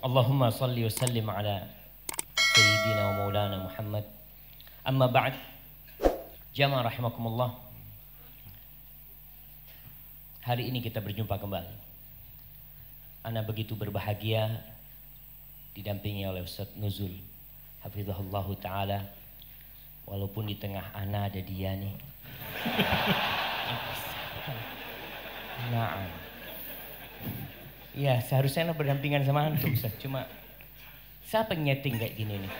Allahumma salli wa sallim ala Sayyidina wa Maulana Muhammad. Amma ba'd. Jamaah rahimakumullah. Hari ini kita berjumpa kembali. Ana begitu berbahagia didampingi oleh Ustaz Nuzul hafizahullah ta'ala. Walaupun di tengah ana ada dia nih. Naam. Ya seharusnya ana berdampingan sama antum Ustaz. Cuma siapa yang nyeting kayak gini nih?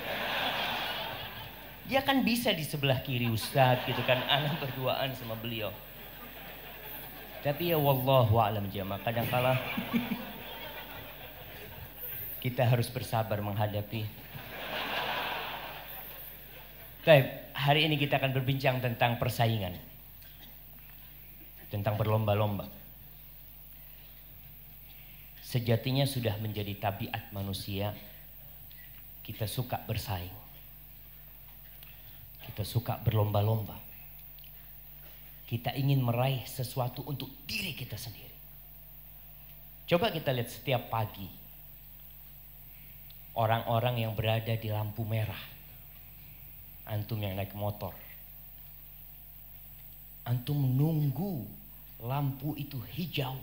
Dia kan bisa di sebelah kiri Ustaz gitu kan. Ana berduaan sama beliau. Tapi ya wallahu a'lam jamaah, kadangkala kita harus bersabar menghadapi. Baik, hari ini kita akan berbincang tentang persaingan. Tentang berlomba-lomba. Sejatinya sudah menjadi tabiat manusia. Kita suka bersaing. Kita suka berlomba-lomba. Kita ingin meraih sesuatu untuk diri kita sendiri. Coba kita lihat setiap pagi. Orang-orang yang berada di lampu merah. Antum yang naik motor. Antum nunggu lampu itu hijau.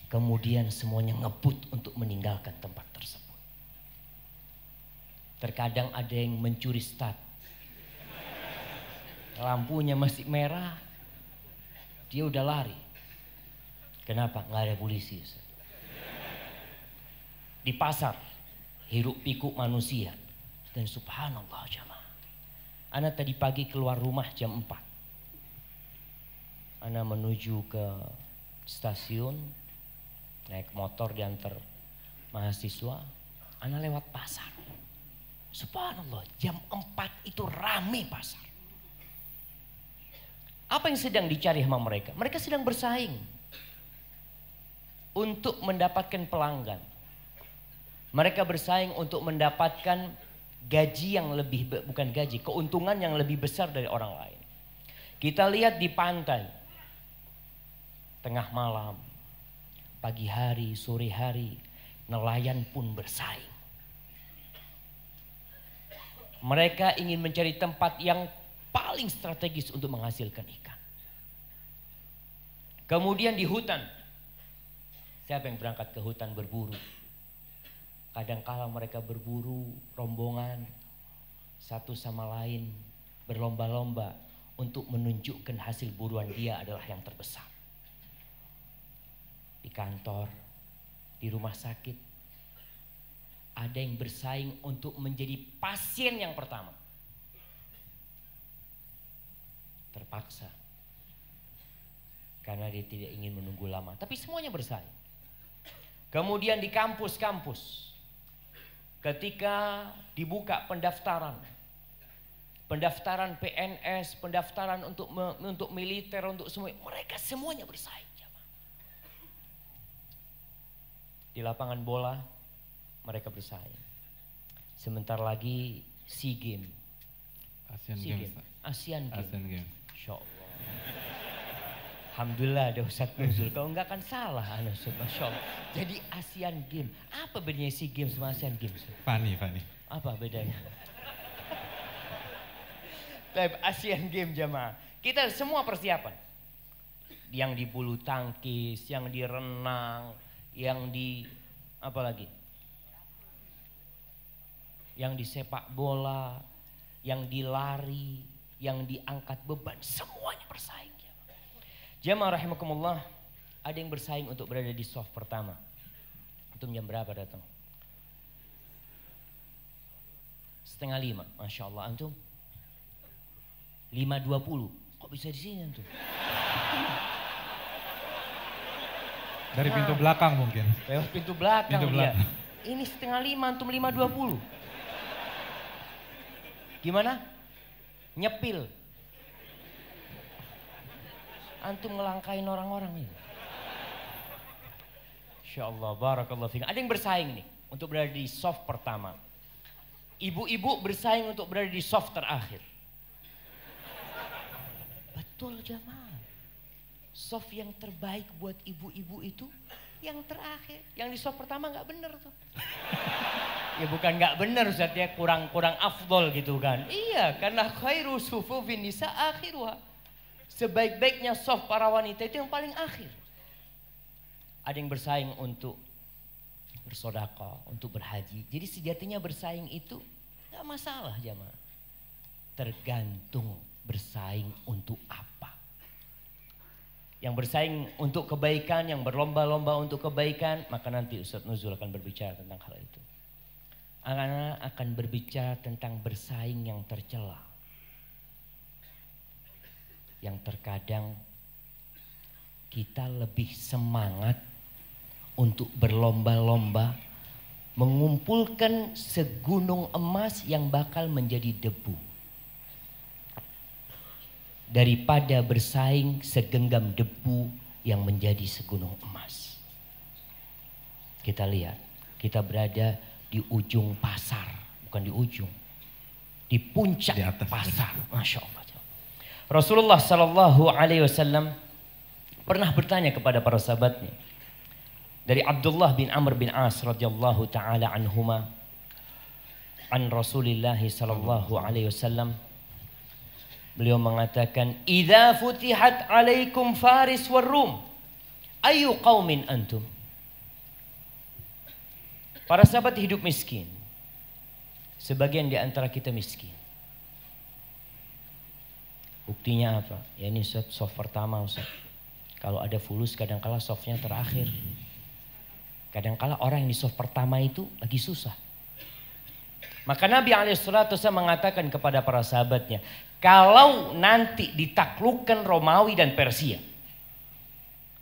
Kemudian semuanya ngebut untuk meninggalkan tempat tersebut. Terkadang ada yang mencuri start. Lampunya masih merah, dia udah lari. Kenapa? Nggak ada polisi. Di pasar, hiruk pikuk manusia. Dan subhanallah jamaah. Ana tadi pagi keluar rumah jam 4. Ana menuju ke stasiun, naik motor diantar mahasiswa. Ana lewat pasar. Subhanallah, jam 4 itu rame pasar. Apa yang sedang dicari sama mereka? Mereka sedang bersaing untuk mendapatkan pelanggan. Mereka bersaing untuk mendapatkan gaji yang lebih, bukan gaji, keuntungan yang lebih besar dari orang lain. Kita lihat di pantai, tengah malam, pagi hari, sore hari, nelayan pun bersaing. Mereka ingin mencari tempat yang paling strategis untuk menghasilkan ikan. Kemudian di hutan. Siapa yang berangkat ke hutan berburu? Kadangkala mereka berburu rombongan. Satu sama lain berlomba-lomba untuk menunjukkan hasil buruan dia adalah yang terbesar. Di kantor, di rumah sakit. Ada yang bersaing untuk menjadi pasien yang pertama. Terpaksa karena dia tidak ingin menunggu lama, tapi semuanya bersaing. Kemudian di kampus-kampus, ketika dibuka pendaftaran PNS, pendaftaran untuk militer, untuk semua, mereka semuanya bersaing. Di lapangan bola mereka bersaing. Sebentar lagi SEA Games. Asian Games. Masya Allah. Alhamdulillah ada Ustaz Nuzul. Kalau enggak kan salah Ustaz. Masya Allah. Jadi Asian Games. Apa bedanya SEA Games sama Asian Games? Fani. Apa bedanya? Asian Games jamaah. Kita semua persiapan. Yang di bulu tangkis, yang di renang, yang di apa lagi? Yang di sepak bola, yang di lari, yang diangkat beban, semuanya bersaing. Jamaah rahimakumullah, ada yang bersaing untuk berada di soft pertama. Antum jam berapa datang? 4:30, Masya Allah. Antum 5:20, kok bisa di sini antum? Dari pintu belakang mungkin. Lewat pintu belakang dia. Ini 4:30, antum 5:20. Gimana? Nyepil. Antum ngelangkain orang-orang ini. Insya Allah, barakallahu fiikum. Ada yang bersaing nih untuk berada di soft pertama. Ibu-ibu bersaing untuk berada di soft terakhir. Betul jamaah. Soft yang terbaik buat ibu-ibu itu yang terakhir. Yang di soft pertama nggak bener tuh. Ya bukan nggak bener Ustaz ya, kurang afdol gitu kan. Iya, karena khairu sufufin nisa akhiruha. Sebaik-baiknya soft para wanita itu yang paling akhir. Ada yang bersaing untuk bersedekah, untuk berhaji. Jadi sejatinya bersaing itu nggak masalah jamaah. Tergantung bersaing untuk apa. Yang bersaing untuk kebaikan, yang berlomba-lomba untuk kebaikan, maka nanti Ustaz Nuzul akan berbicara tentang hal itu. Anak-anak akan berbicara tentang bersaing yang tercela. Yang terkadang kita lebih semangat untuk berlomba-lomba mengumpulkan segunung emas yang bakal menjadi debu daripada bersaing segenggam debu yang menjadi segunung emas. Kita lihat, kita berada di ujung pasar, bukan di ujung, di puncak di atas pasar. Masya Allah. Rasulullah Sallallahu Alaihi Wasallam pernah bertanya kepada para sahabatnya. Dari Abdullah bin Amr bin As radhiyallahu taala anhuma, an Rasulillah sallallahu alaihi wasallam, beliau mengatakan, "Idza futihat 'alaikum Faris war Rum, ayu qaumin antum?" Para sahabat hidup miskin. Sebagian di antara kita miskin. Buktinya apa? Ya ini soft pertama Ustaz. Kalau ada fulus kadang-kala softnya terakhir. Kadang-kala orang yang di soft pertama itu lagi susah. Maka Nabi SAW mengatakan kepada para sahabatnya, kalau nanti ditaklukkan Romawi dan Persia,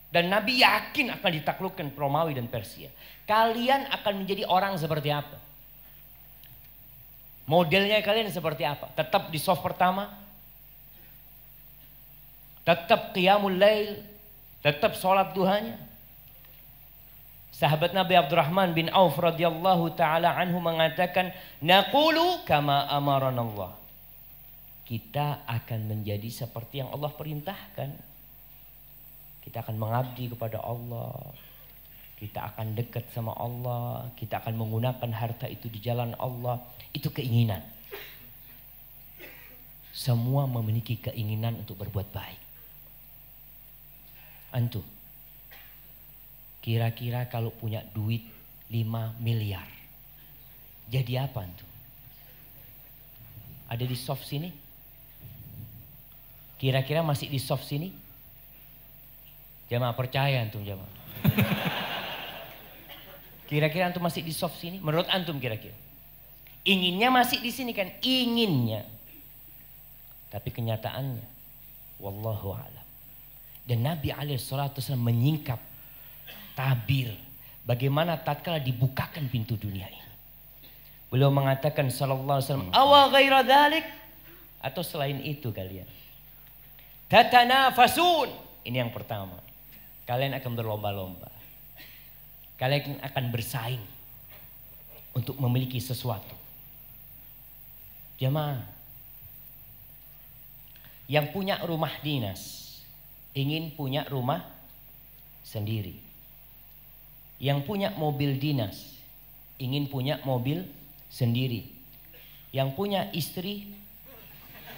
dan Nabi yakin akan ditaklukkan Romawi dan Persia, kalian akan menjadi orang seperti apa? Modelnya kalian seperti apa? Tetap di soft pertama? Tetap qiyamul lail? Tetap sholat duhanya? Sahabat Nabi Abdurrahman bin Auf radhiyallahu taala anhu mengatakan, naqulu kama amaranallah. Kita akan menjadi seperti yang Allah perintahkan. Kita akan mengabdi kepada Allah. Kita akan dekat sama Allah. Kita akan menggunakan harta itu di jalan Allah. Itu keinginan. Semua memiliki keinginan untuk berbuat baik. Antum, kira-kira kalau punya duit 5 miliar, jadi apa antum? Ada di soft sini? Kira-kira masih di soft sini? Jamaah percaya antum jamaah. Kira-kira antum masih di soft sini? Menurut antum kira-kira? Inginnya masih di sini kan? Inginnya. Tapi kenyataannya, wallahu a'lam. Dan Nabi SAW menyingkap tabir bagaimana tatkala dibukakan pintu dunia ini. Beliau mengatakan sallallahu alaihi wasallam, awa ghaira dzalik, atau selain itu kalian tatanafasun. Ini yang pertama. Kalian akan berlomba-lomba. Kalian akan bersaing untuk memiliki sesuatu. Jamaah, yang punya rumah dinas ingin punya rumah sendiri. Yang punya mobil dinas ingin punya mobil sendiri. Yang punya istri,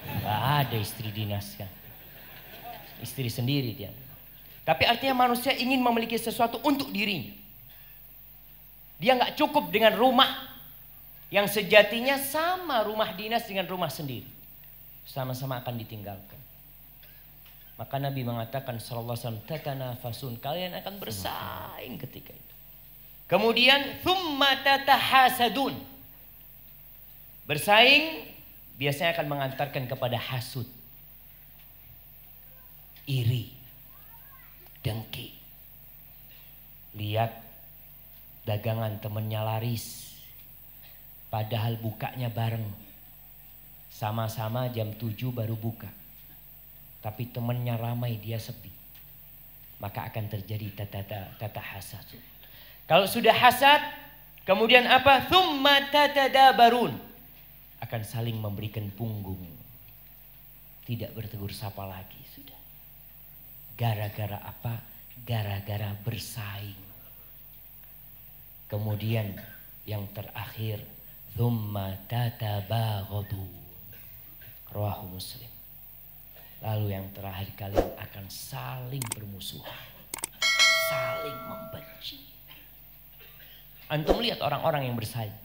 nggak ada istri dinas kan, istri sendiri dia. Tapi artinya manusia ingin memiliki sesuatu untuk dirinya. Dia nggak cukup dengan rumah yang sejatinya sama rumah dinas dengan rumah sendiri, sama-sama akan ditinggalkan. Maka Nabi mengatakan sallallahu alaihi wasallam, tatanafasun, kalian akan bersaing ketika itu. Kemudian thumma tatahasadun. Bersaing biasanya akan mengantarkan kepada hasud, iri, dengki. Lihat dagangan temennya laris, padahal bukanya bareng. Sama-sama jam 7 baru buka. Tapi temannya ramai, dia sepi. Maka akan terjadi tata hasad. Kalau sudah hasad, kemudian apa? Tsumma tatadabarun. Akan saling memberikan punggung. Tidak bertegur sapa lagi sudah. Gara-gara apa? Gara-gara bersaing. Kemudian yang terakhir, thumma tatabaghadu. Rawahu Muslim. Lalu yang terakhir, kalian akan saling bermusuhan, saling membenci. Antum lihat orang-orang yang bersaing.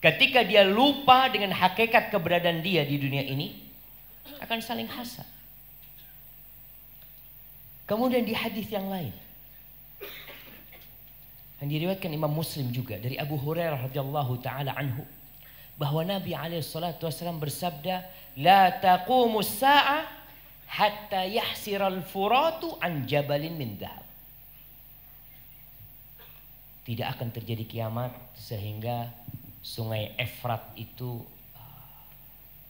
Ketika dia lupa dengan hakikat keberadaan dia di dunia ini, akan saling hasad. Kemudian di hadis yang lain, yang diriwayatkan Imam Muslim juga dari Abu Hurairah radhiyallahu taala anhu, bahwa Nabi alaihi salatu wasallam bersabda, "La taqumus sa'ah hatta yahsiral furatu an jabalin min dhahab." Tidak akan terjadi kiamat sehingga sungai Efrat itu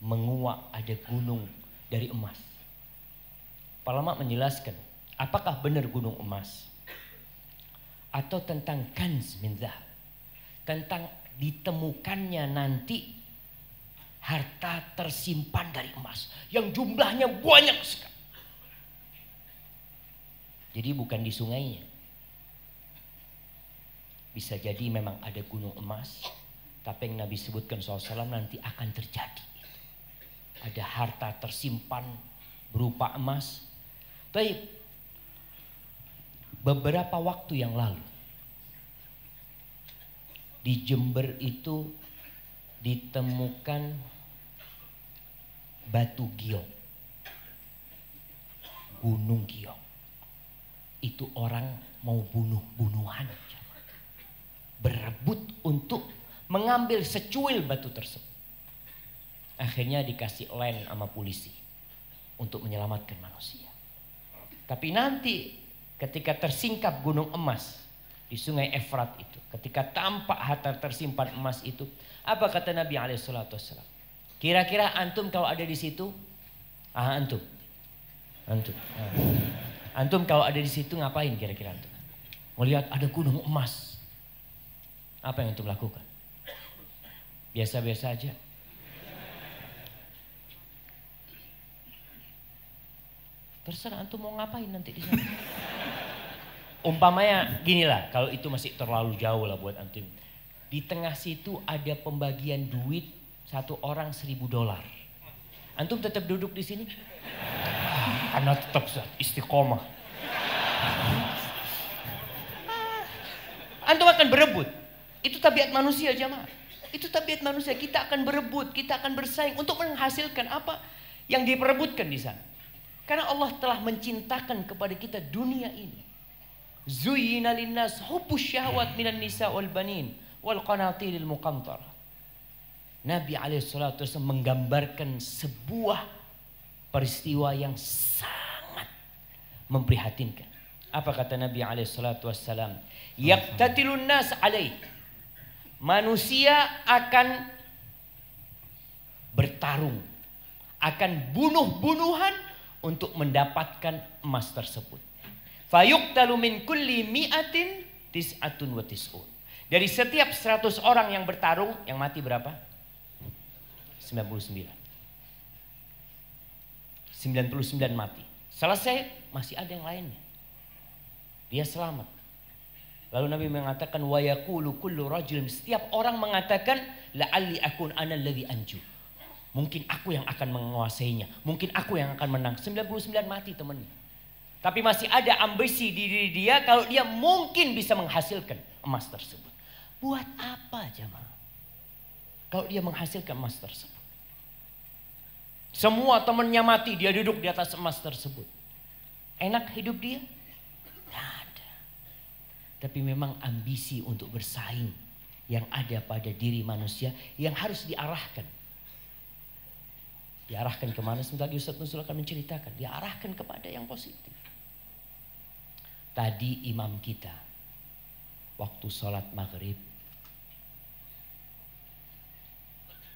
menguak ada gunung dari emas. Para ulama menjelaskan, apakah benar gunung emas? Atau tentang kanz min dhahab, tentang ditemukannya nanti harta tersimpan dari emas yang jumlahnya banyak sekali. Jadi bukan di sungainya. Bisa jadi memang ada gunung emas, tapi yang Nabi sebutkan SAW nanti akan terjadi. Ada harta tersimpan berupa emas. Baik, beberapa waktu yang lalu di Jember itu ditemukan batu giok, gunung giok. Itu orang mau bunuh-bunuhan, berebut untuk mengambil secuil batu tersebut. Akhirnya dikasih land sama polisi untuk menyelamatkan manusia. Tapi nanti ketika tersingkap gunung emas di sungai Efrat itu, ketika tampak harta tersimpan emas itu, apa kata Nabi alaihissalatu wassalam? Kira-kira antum kalau ada di situ, antum kalau ada di situ ngapain kira-kira antum? Melihat ada gunung emas, apa yang antum lakukan? Biasa-biasa aja. Terserah antum mau ngapain nanti di sana. Umpamanya ginilah, kalau itu masih terlalu jauh lah buat antum. Di tengah situ ada pembagian duit, satu orang $1.000. Antum tetap duduk di sini? Anda tetap istiqomah. Antum akan berebut. Itu tabiat manusia jamaah. Itu tabiat manusia. Kita akan berebut, kita akan bersaing untuk menghasilkan apa yang diperebutkan di sana. Karena Allah telah mencintakan kepada kita dunia ini. Zuyyina linnas hubbus syahwat minan nisa wal banin wal qanatiril muqantarah. Nabi alaihissalatu wasallam menggambarkan sebuah peristiwa yang sangat memprihatinkan. Apa kata Nabi alaihissalatu wasallam? Yaqtatilun nas alaih. Manusia akan bertarung, akan bunuh-bunuhan untuk mendapatkan emas tersebut. Fayuqtalu min kulli mi'atin tis'atun wa tis'un. Dari setiap 100 orang yang bertarung, yang mati berapa? 99. 99 mati. Selesai, masih ada yang lainnya. Dia selamat. Lalu Nabi mengatakan wa yaqulu kullu rajulin, setiap orang mengatakan la'alli akun ana alladhi anju. Mungkin aku yang akan menguasainya, mungkin aku yang akan menang. 99 mati temannya. Tapi masih ada ambisi di diri dia kalau dia mungkin bisa menghasilkan emas tersebut. Buat apa jamaah? Kalau dia menghasilkan emas tersebut. Semua temannya mati, dia duduk di atas emas tersebut. Enak hidup dia? Tidak ada. Tapi memang ambisi untuk bersaing yang ada pada diri manusia yang harus diarahkan. Diarahkan kemana? Sebentar lagi Ustaz Nuzul akan menceritakan. Diarahkan kepada yang positif. Tadi imam kita waktu sholat maghrib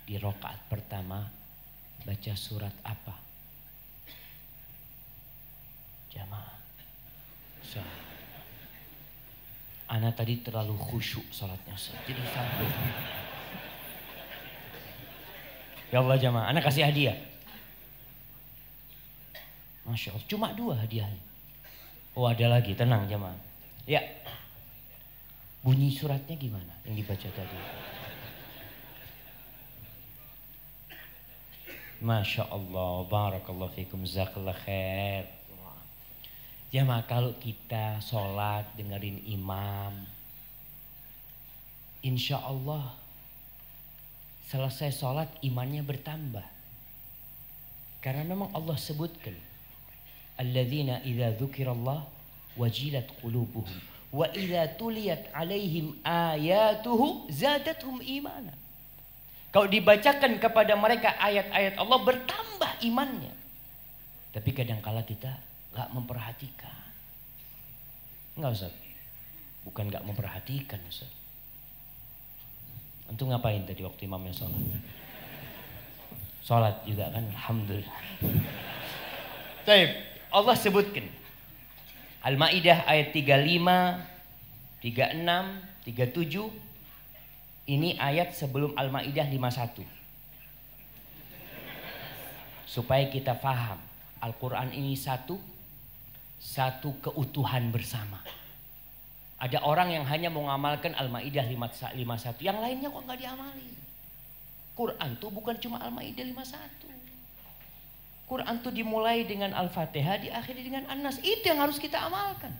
di rakaat pertama baca surat apa? Jamaah. Ana tadi terlalu khusyuk sholatnya. Jadi sampai. Ya Allah jamaah, ana kasih hadiah. Masya Allah, cuma 2 hadiahnya. Oh ada lagi, tenang jamaah. Ya. Bunyi suratnya gimana yang dibaca tadi? Masya Allah, barakallahu fikum, jazakallah khair. Jamaah, kalau kita sholat dengerin imam, insya Allah selesai sholat imannya bertambah. Karena memang Allah sebutkan, alladzina idza dzukirallah wajilat qulubuhum wa idza tuliyat alaihim ayatuhu zadatuhum imana. Kalau dibacakan kepada mereka ayat-ayat Allah bertambah imannya. Tapi kadangkala kita gak memperhatikan. Enggak Ustaz. Bukan gak memperhatikan Ustaz. Antum ngapain tadi waktu imamnya sholat? Sholat juga kan, alhamdulillah. Baik, Allah sebutkan Al-Maidah ayat 35, 36, 37. Ini ayat sebelum Al-Maidah 51. Supaya kita faham, Al-Quran ini satu keutuhan bersama. Ada orang yang hanya mau mengamalkan Al-Maidah 51, yang lainnya kok nggak diamali. Quran tuh bukan cuma Al-Maidah 51. Quran tuh dimulai dengan Al-Fatihah, diakhiri dengan An-Nas. Itu yang harus kita amalkan.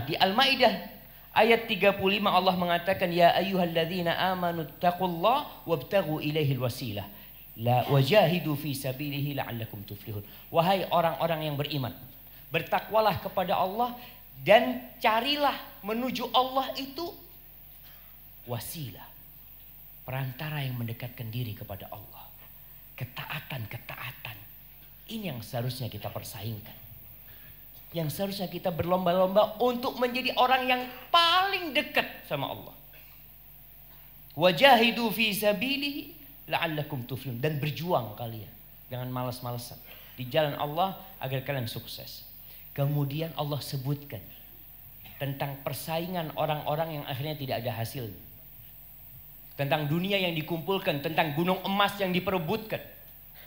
Di Al-Maidah ayat 35 Allah mengatakan, ya ayyuhalladzina amanu taqullaha wabtaghu ilaihil wasilah la wajahidu fi sabilihi la'allakum tuflihun. Wahai orang-orang yang beriman, bertakwalah kepada Allah dan carilah menuju Allah itu wasilah, perantara yang mendekatkan diri kepada Allah. Ketaatan. Ini yang seharusnya kita persaingkan. Yang seharusnya kita berlomba-lomba untuk menjadi orang yang paling dekat sama Allah. Wajahidu fi sabilihi la'allakum tuflihun. Dan berjuang kalian, jangan malas-malasan di jalan Allah agar kalian sukses. Kemudian Allah sebutkan tentang persaingan orang-orang yang akhirnya tidak ada hasilnya. Tentang dunia yang dikumpulkan, tentang gunung emas yang diperebutkan,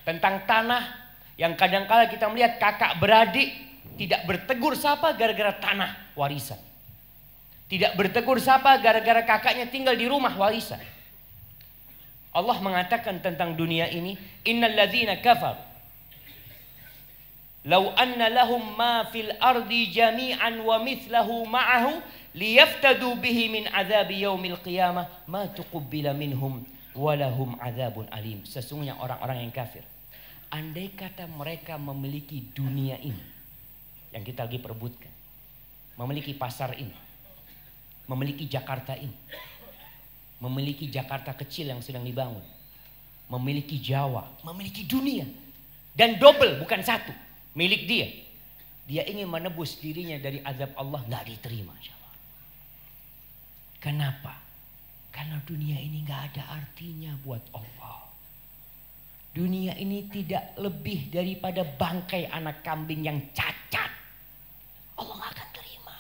tentang tanah yang kadang-kala kita melihat kakak beradik tidak bertegur sapa gara-gara tanah warisan. Tidak bertegur sapa gara-gara kakaknya tinggal di rumah warisan. Allah mengatakan tentang dunia ini, innal ladzina kafar law anna lahum ma fil ardi jami'an wa mithlahu ma'ahu liyaftadu bihi min adzabi yaumil qiyamah ma tuqbila minhum wa lahum adzabun alim. Sesungguhnya orang-orang yang kafir, andai kata mereka memiliki dunia ini yang kita lagi perebutkan, memiliki pasar ini, memiliki Jakarta ini, memiliki Jakarta kecil yang sedang dibangun, memiliki Jawa, memiliki dunia, dan double bukan satu milik dia. Dia ingin menebus dirinya dari azab Allah, nggak diterima. Kenapa? Karena dunia ini nggak ada artinya buat Allah. Dunia ini tidak lebih daripada bangkai anak kambing yang cacat. Allah gak akan terima.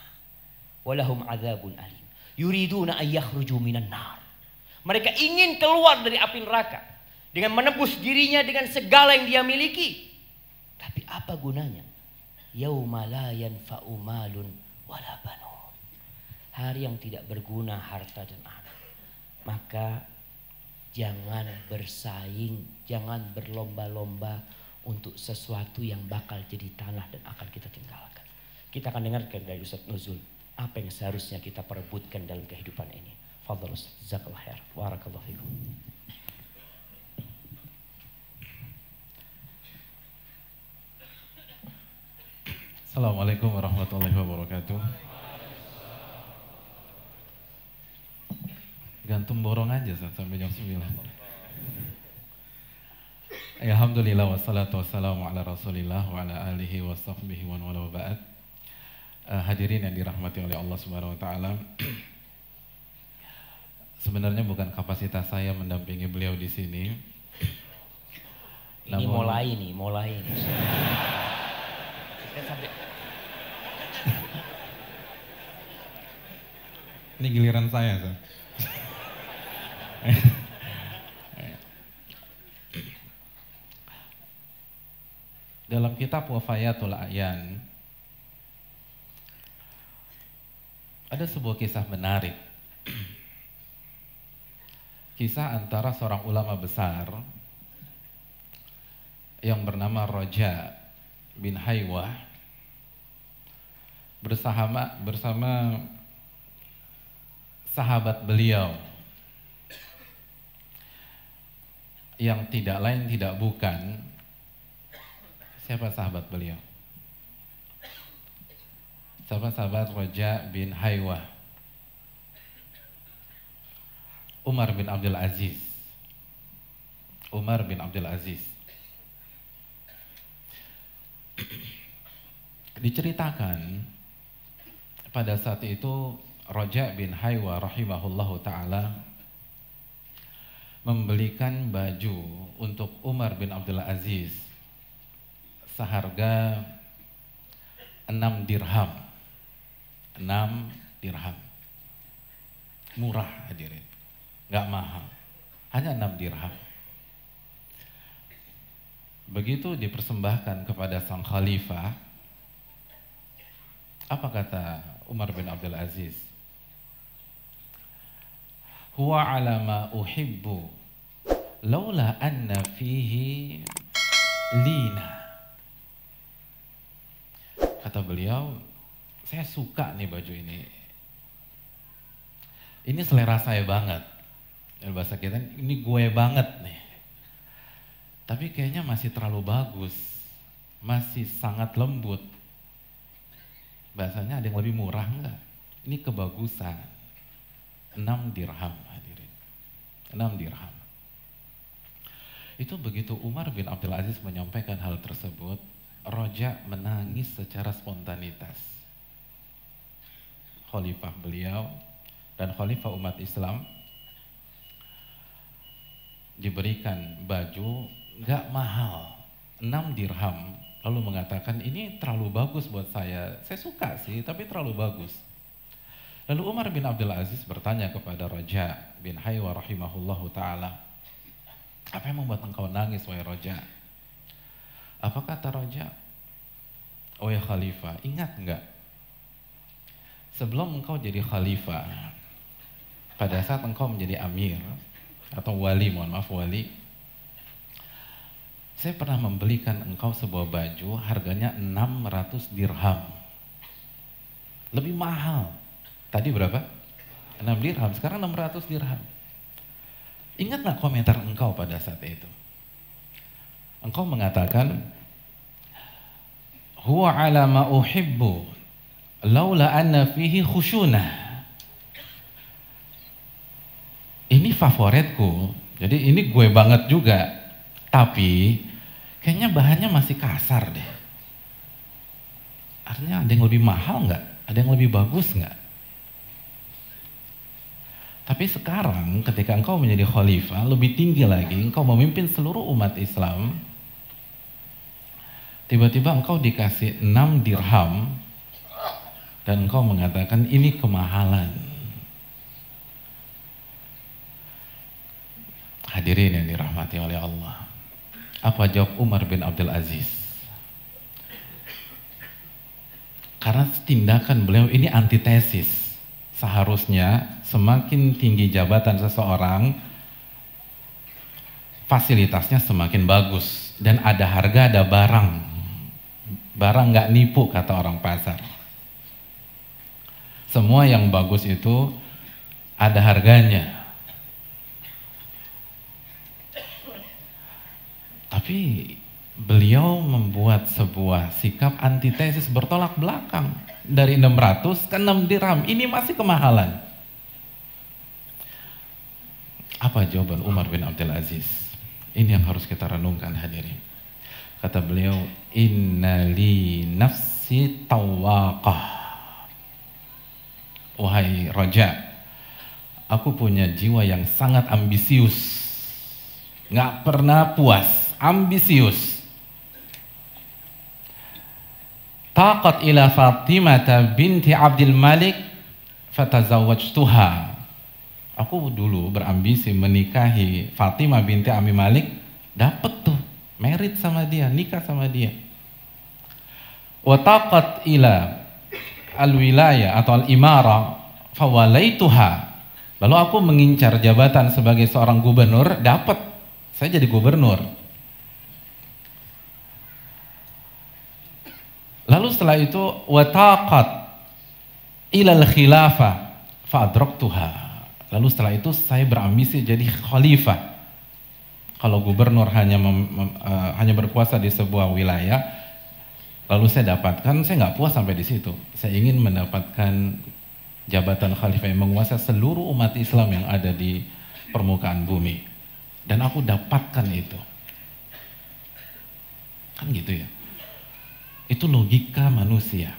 Walahum adzabun alim. Yuriduna ayyakhruju minan nar. Mereka ingin keluar dari api neraka dengan menebus dirinya dengan segala yang dia miliki. Tapi apa gunanya? Yauma la yanfa'u malun wala banun. Hari yang tidak berguna harta dan anak. Maka jangan bersaing, jangan berlomba-lomba untuk sesuatu yang bakal jadi tanah dan akan kita tinggalkan. Kita akan dengarkan dari Ustaz Nuzul apa yang seharusnya kita perebutkan dalam kehidupan ini. Fadhal Ustaz, jazakallahu khair. Barakallahu fikum. Assalamualaikum warahmatullahi wabarakatuh. Gantung borong aja sampai jam 9. Alhamdulillah wassalatu wassalamu ala Rasulillah wa ala alihi wa sahbihi wa wala ba'd. Hadirin yang dirahmati oleh Allah Subhanahu wa taala. Sebenarnya bukan kapasitas saya mendampingi beliau di sini. Ini mulai nih. Kita sampai ini giliran saya, Ustaz. Dalam kitab Wafayatul A'yan Ada sebuah kisah menarik. Kisah antara seorang ulama besar yang bernama Raja bin Haywah bersama sahabat beliau yang tidak lain tidak bukan, siapa sahabat beliau? Sahabat Raja bin Haywah? Umar bin Abdul Aziz. Umar bin Abdul Aziz. Diceritakan pada saat itu Raja bin Haywah rahimahullahu ta'ala membelikan baju untuk Umar bin Abdul Aziz seharga 6 dirham. 6 dirham. Murah hadirin, gak mahal, hanya 6 dirham. Begitu dipersembahkan kepada sang khalifah, apa kata Umar bin Abdul Aziz? Huwa ala ma uhibbu laula anna fihi lina. Kata beliau, saya suka nih baju ini. Ini selera saya banget. Dalam bahasa kita, ini gue banget nih. Tapi kayaknya masih terlalu bagus. Masih sangat lembut. Bahasanya ada yang lebih murah enggak? Ini kebagusan. 6 dirham hadirin. 6 dirham. Itu begitu Umar bin Abdul Aziz menyampaikan hal tersebut, Raja menangis secara spontanitas. Khalifah beliau dan khalifah umat Islam diberikan baju gak mahal, 6 dirham, lalu mengatakan ini terlalu bagus buat saya suka sih tapi terlalu bagus. Lalu Umar bin Abdul Aziz bertanya kepada Raja bin Haywah rahimahullahu ta'ala, apa yang membuat engkau nangis wahai Raja? Apa kata Raja? Oh ya khalifah, ingat enggak? Sebelum engkau jadi khalifah, pada saat engkau menjadi amir atau wali, wali, saya pernah membelikan engkau sebuah baju harganya 600 dirham. Lebih mahal. Tadi berapa? 6 dirham, sekarang 600 dirham. Ingat gak komentar engkau pada saat itu? Engkau mengatakan, huwa ala ma uhibbu laula anna fihi khusyunah. Ini favoritku, jadi ini gue banget juga, tapi kayaknya bahannya masih kasar deh. Artinya ada yang lebih mahal nggak? Ada yang lebih bagus nggak? Tapi sekarang ketika engkau menjadi khalifah, lebih tinggi lagi, engkau memimpin seluruh umat Islam, tiba-tiba engkau dikasih 6 dirham dan engkau mengatakan ini kemahalan. Hadirin yang dirahmati oleh Allah. Apa jawab Umar bin Abdul Aziz? Karena tindakan beliau ini antitesis. Seharusnya semakin tinggi jabatan seseorang, fasilitasnya semakin bagus. Dan ada harga, ada barang. Barang nggak nipu kata orang pasar. Semua yang bagus itu ada harganya. Tapi beliau membuat sebuah sikap antitesis, bertolak belakang. Dari 600 ke 6 dirham, ini masih kemahalan. Apa jawaban Umar bin Abdul Aziz? Ini yang harus kita renungkan hadirin. Kata beliau, inna li nafsi tawaqah. Wahai Raja, aku punya jiwa yang sangat ambisius. Nggak pernah puas. Ambisius. Taqat ila Fatimah binti Abdul Malik fatazawwajtuha. Aku dulu berambisi menikahi Fatimah binti Abi Malik, dapat tuh, married sama dia, nikah sama dia. Wa taqat ila al-wilayah atau al-imarah fawalaituha. Lalu aku mengincar jabatan sebagai seorang gubernur, dapat. Saya jadi gubernur. Lalu setelah itu wataqat ilal khilafah fa'adraktuha. Lalu setelah itu saya berambisi jadi khalifah. Kalau gubernur hanya berkuasa di sebuah wilayah, lalu saya dapatkan, saya nggak puas sampai di situ. Saya ingin mendapatkan jabatan khalifah yang menguasai seluruh umat Islam yang ada di permukaan bumi. Dan aku dapatkan itu. Kan gitu ya. Itu logika manusia.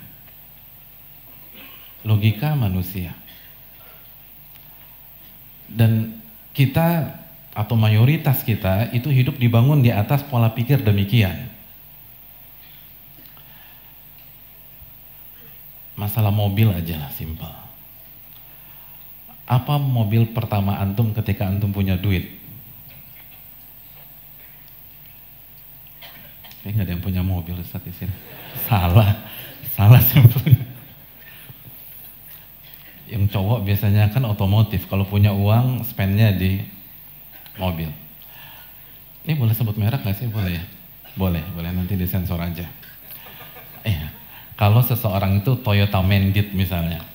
Logika manusia. Dan kita atau mayoritas kita itu hidup dibangun di atas pola pikir demikian. Masalah mobil aja lah, simpel. Apa mobil pertama antum ketika antum punya duit? Kayaknya nggak ada yang punya mobil Ustaz di sini. Salah sebetulnya. Yang cowok biasanya kan otomotif, kalau punya uang spendnya di mobil. Ini boleh sebut merek nggak sih? Boleh ya? Boleh nanti disensor aja. Kalau seseorang itu Toyota Mandit misalnya,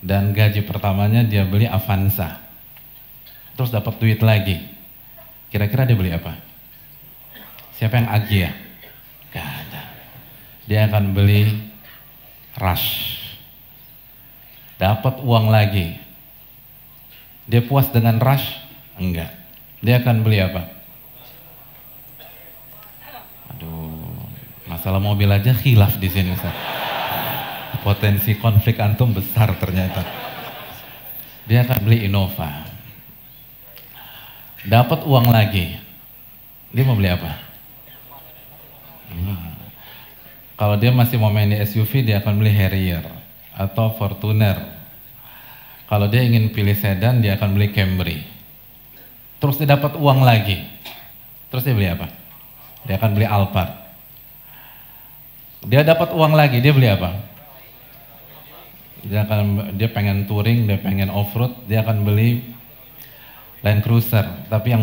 dan gaji pertamanya dia beli Avanza, terus dapat duit lagi, kira-kira dia beli apa? Siapa yang Agya? Gak ada. Dia akan beli Rush. Dapat uang lagi, dia puas dengan Rush? Enggak. Dia akan beli apa? Aduh, masalah mobil aja khilaf di sini Ustaz. Potensi konflik antum besar ternyata. Dia akan beli Innova. Dapat uang lagi, dia mau beli apa? Kalau dia masih mau main di SUV, dia akan beli Harrier atau Fortuner. Kalau dia ingin pilih sedan, dia akan beli Camry. Terus dia dapat uang lagi, terus dia beli apa? Dia akan beli Alphard. Dia dapat uang lagi, dia beli apa? Dia pengen touring, dia pengen off-road, dia akan beli Land Cruiser, tapi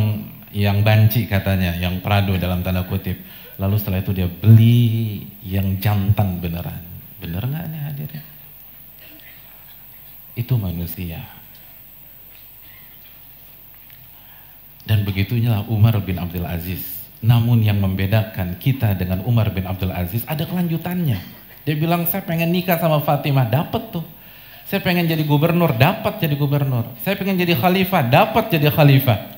yang banci katanya, yang Prado dalam tanda kutip. Lalu setelah itu dia beli yang jantan beneran. Bener nggak nih hadirnya? Itu manusia. Dan begitunya Umar bin Abdul Aziz. Namun yang membedakan kita dengan Umar bin Abdul Aziz ada kelanjutannya. Dia bilang, saya pengen nikah sama Fatimah, dapat tuh. Saya pengen jadi gubernur, dapat jadi gubernur. Saya pengen jadi khalifah, dapat jadi khalifah.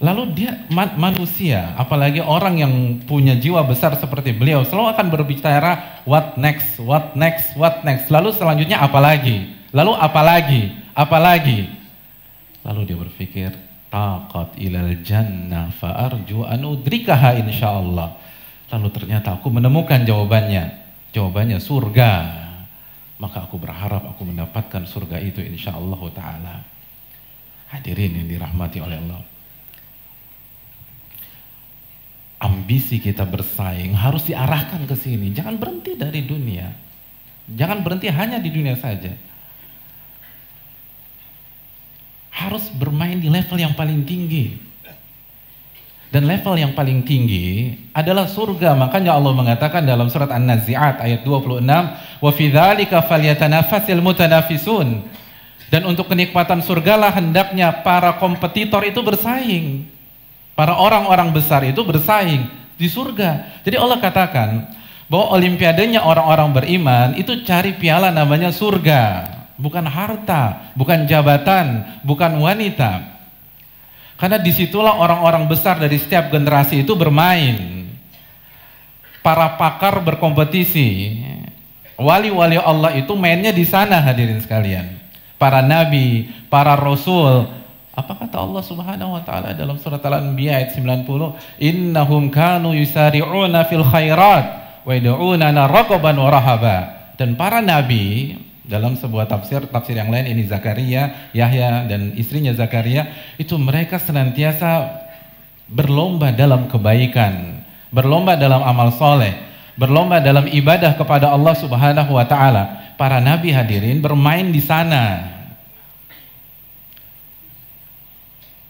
Lalu dia manusia, apalagi orang yang punya jiwa besar seperti beliau, selalu akan berbicara what next, what next, what next. Lalu selanjutnya apa lagi? Lalu apa lagi? Apa lagi? Lalu dia berpikir, taqat ilal jannah fa'arju an udrikaha insyaallah. Lalu ternyata aku menemukan jawabannya. Jawabannya surga. Maka aku berharap aku mendapatkan surga itu insyaallah ta'ala. Hadirin yang dirahmati oleh Allah. Ambisi kita bersaing harus diarahkan ke sini. Jangan berhenti dari dunia. Jangan berhenti hanya di dunia saja. Harus bermain di level yang paling tinggi. Dan level yang paling tinggi adalah surga. Makanya Allah mengatakan dalam surat An-Nazi'at ayat 26, "Wa fi dzalika falyatanafasil mutanafisun." Dan untuk kenikmatan surgalah hendaknya para kompetitor itu bersaing. Para orang-orang besar itu bersaing di surga. Jadi Allah katakan bahwa olimpiadenya orang-orang beriman itu cari piala namanya surga. Bukan harta, bukan jabatan, bukan wanita. Karena disitulah orang-orang besar dari setiap generasi itu bermain. Para pakar berkompetisi. Wali-wali Allah itu mainnya di sana hadirin sekalian. Para nabi, para rasul. Apa kata Allah Subhanahu wa taala dalam surat Al-Anbiya ayat 90? Innahum kanu yusari'una fil khairat wa yad'unana raqaban wa rahaba. Dan para nabi dalam sebuah tafsir yang lain ini Zakaria, Yahya dan istrinya Zakaria, itu mereka senantiasa berlomba dalam kebaikan, berlomba dalam amal soleh. berlomba dalam ibadah kepada Allah Subhanahu wa taala. Para nabi hadirin bermain di sana.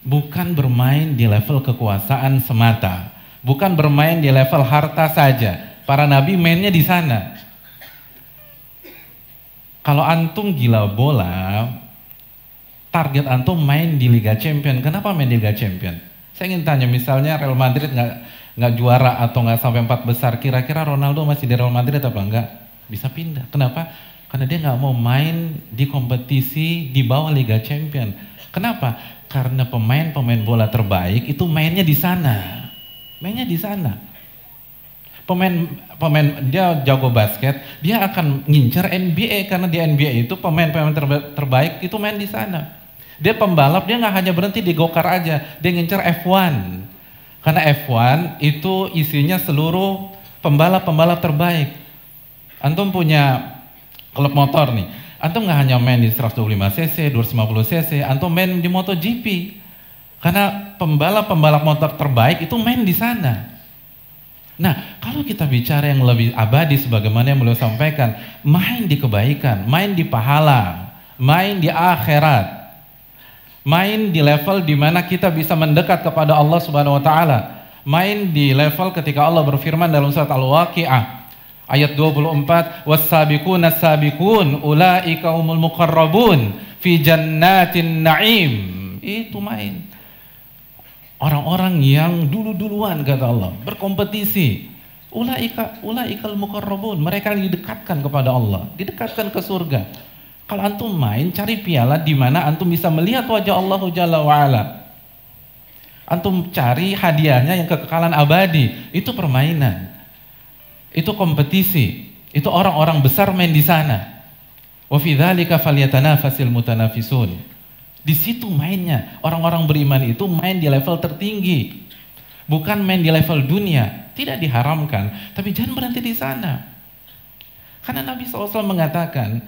Bukan bermain di level kekuasaan semata, bukan bermain di level harta saja. Para nabi mainnya di sana. Kalau antum gila bola, target antum main di Liga Champion. Kenapa main di Liga Champion? Saya ingin tanya, misalnya Real Madrid nggak juara atau nggak sampai 4 besar, kira-kira Ronaldo masih di Real Madrid apa enggak? Bisa pindah. Kenapa? Karena dia nggak mau main di kompetisi di bawah Liga Champion. Kenapa? Karena pemain bola terbaik itu mainnya di sana. Mainnya di sana. Pemain dia jago basket, dia akan ngincer NBA karena di NBA itu pemain terbaik itu main di sana. Dia pembalap, dia nggak hanya berhenti di go-kart aja, dia ngincer F1. Karena F1 itu isinya seluruh pembalap terbaik. Antum punya klub motor nih, antum nggak hanya main di 125 cc, 250 cc, antum main di MotoGP. Karena pembalap motor terbaik itu main di sana. Nah, kalau kita bicara yang lebih abadi sebagaimana yang beliau sampaikan, main di kebaikan, main di pahala, main di akhirat, main di level di mana kita bisa mendekat kepada Allah Subhanahu wa taala, main di level ketika Allah berfirman dalam surat Al-Waqiah ayat 24, was-sabiquna as-sabiqun ulaika humul muqarrabun fi jannatin na'im. Itu main. Orang-orang yang duluan kata Allah, berkompetisi. Ulaikal muqarrabun, mereka yang didekatkan kepada Allah, didekatkan ke surga. Kalau antum main, cari piala di mana antum bisa melihat wajah Allah Jalla wa'ala. Antum cari hadiahnya yang kekekalan abadi, itu permainan. Itu kompetisi, itu orang-orang besar main di sana. Wa fi dzalika falyatanafasil mutanafisun. Di situ mainnya. Orang-orang beriman itu main di level tertinggi. Bukan main di level dunia. Tidak diharamkan, tapi jangan berhenti di sana. Karena Nabi SAW mengatakan,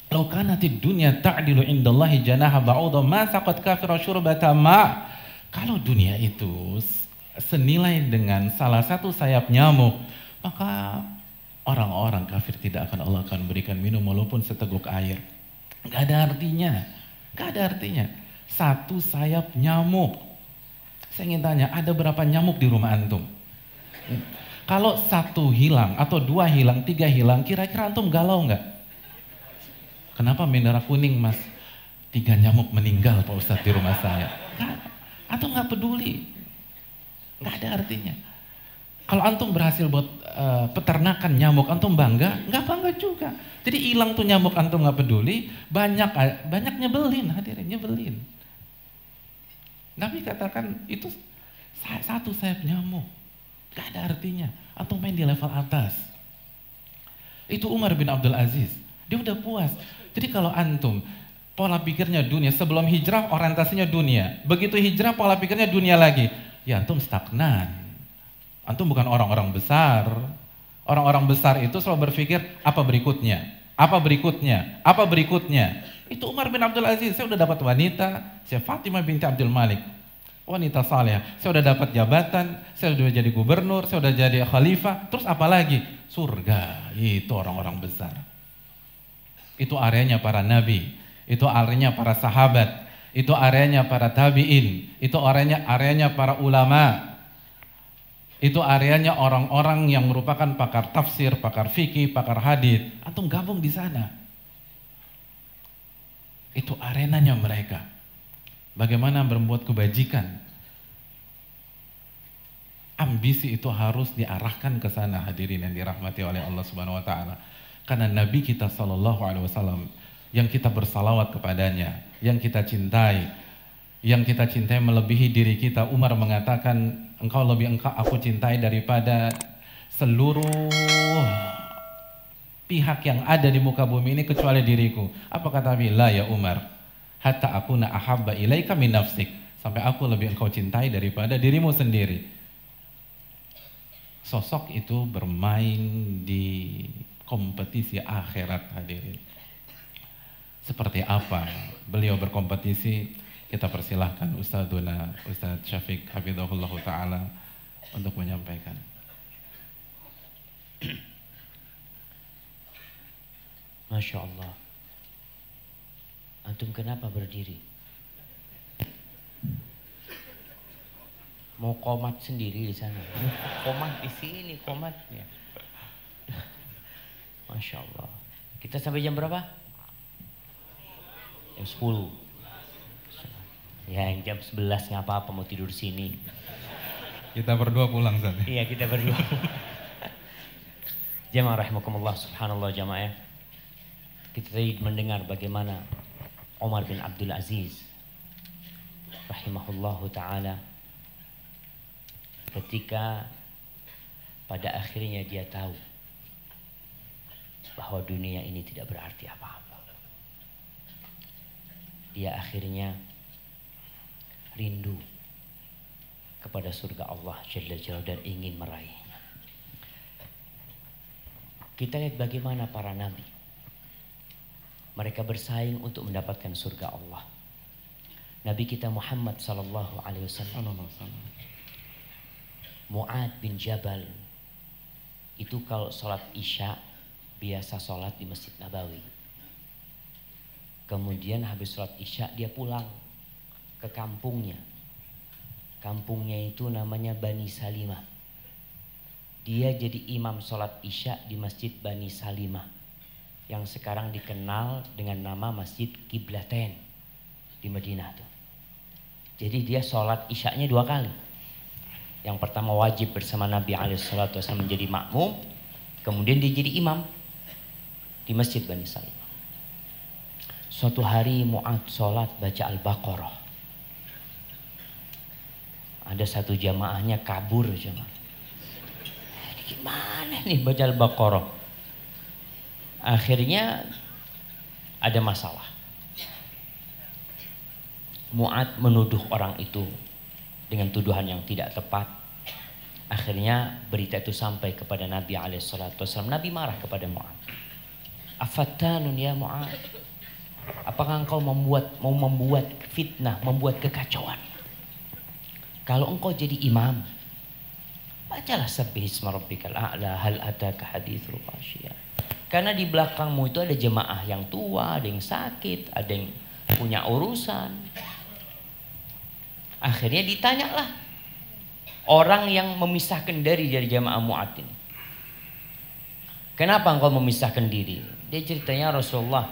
"Lau kanatid dunya ta'dilu indallahi janaha ba'udha ma saqat kafira syurbata ma." Kalau dunia itu senilai dengan salah satu sayap nyamuk, maka orang-orang kafir tidak akan Allah akan berikan minum walaupun seteguk air. Gak ada artinya. Gak ada artinya. Satu sayap nyamuk. Saya ingin tanya, ada berapa nyamuk di rumah antum? Kalau satu hilang, atau 2 hilang, 3 hilang, kira-kira antum galau nggak? Kenapa bendera kuning mas? 3 nyamuk meninggal Pak Ustadz di rumah saya. Gak, atau nggak peduli. Nggak ada artinya. Kalau antum berhasil buat peternakan nyamuk, antum bangga? Nggak bangga juga. Jadi hilang tuh nyamuk, antum nggak peduli, banyak nyebelin, hadirin nyebelin. Nabi katakan itu satu sayap nyamuk, nggak ada artinya. Antum main di level atas. Itu Umar bin Abdul Aziz, dia udah puas. Jadi kalau antum pola pikirnya dunia, sebelum hijrah orientasinya dunia, begitu hijrah pola pikirnya dunia lagi, ya antum stagnan. Antum bukan orang-orang besar. Orang-orang besar itu selalu berpikir apa berikutnya, apa berikutnya, apa berikutnya. Itu Umar bin Abdul Aziz, saya udah dapat wanita, saya Fatimah binti Abdul Malik, wanita saleh. Saya udah dapat jabatan, saya udah jadi gubernur, saya udah jadi khalifah. Terus apa lagi? Surga. Itu orang-orang besar. Itu areanya para nabi, itu areanya para sahabat, itu areanya para tabi'in, itu areanya para ulama. Itu areanya orang-orang yang merupakan pakar tafsir, pakar fikih, pakar hadis. Antum gabung di sana. Itu arenanya mereka. Bagaimana berbuat kebajikan. Ambisi itu harus diarahkan ke sana, hadirin yang dirahmati oleh Allah Subhanahu wa taala. Karena Nabi kita sallallahu alaihi wasallam yang kita bersalawat kepadanya, yang kita cintai melebihi diri kita. Umar mengatakan, engkau aku cintai daripada seluruh pihak yang ada di muka bumi ini kecuali diriku. Apa kata Nabi? La ya Umar, hatta akuna ahabba ilaika min nafsik. Sampai aku lebih engkau cintai daripada dirimu sendiri. Sosok itu bermain di kompetisi akhirat, hadirin. Seperti apa beliau berkompetisi? Kita persilahkan Ustadz Syafiq Hafizahullah Ta'ala untuk menyampaikan. Masya Allah. Antum kenapa berdiri? Mau komat sendiri di sana? Komat di sini komatnya. Masya Allah. Kita sampai jam berapa? Jam 10. Ya jam 11 nggak apa-apa mau tidur sini. Kita berdua pulang Ustaz. Iya kita berdua. Jamaah rahimakumullah, subhanallah jamaah. Kita tadi mendengar bagaimana Umar bin Abdul Aziz rahimahullahu ta'ala ketika pada akhirnya dia tahu bahwa dunia ini tidak berarti apa-apa. Dia akhirnya rindu kepada surga Allah Jalla Jalla dan ingin meraihnya. Kita lihat bagaimana para nabi. Mereka bersaing untuk mendapatkan surga Allah. Nabi kita Muhammad sallallahu alaihi wasallam. Mu'ad bin Jabal itu kalau sholat Isya biasa sholat di Masjid Nabawi. Kemudian habis sholat Isya dia pulang ke kampungnya. Kampungnya itu namanya Bani Salimah. Dia jadi imam sholat Isya di Masjid Bani Salimah yang sekarang dikenal dengan nama Masjid Qiblatain di Madinah tuh. Jadi dia sholat Isya-nya 2 kali. Yang pertama wajib bersama Nabi alaihissalatu wasallam menjadi makmum, kemudian dia jadi imam di Masjid Bani Salimah. Suatu hari Mu'ad sholat baca Al-Baqarah. Ada satu jamaahnya kabur jamaah. Gimana nih baca Al-Baqarah? Akhirnya ada masalah. Mu'ad menuduh orang itu dengan tuduhan yang tidak tepat. Akhirnya berita itu sampai kepada Nabi alaihissalam. Nabi marah kepada Mu'ad. Afattanun ya Mu'ad. Apakah engkau mau membuat fitnah, membuat kekacauan? Kalau engkau jadi imam, bacalah sabbihisma rabbikal a'la hal ataka haditsul ghasyiyah. Karena di belakangmu itu ada jemaah yang tua, ada yang sakit, ada yang punya urusan. Akhirnya ditanyalah orang yang memisahkan diri dari jamaah Mu'ad ini. Kenapa engkau memisahkan diri? Dia ceritanya Rasulullah,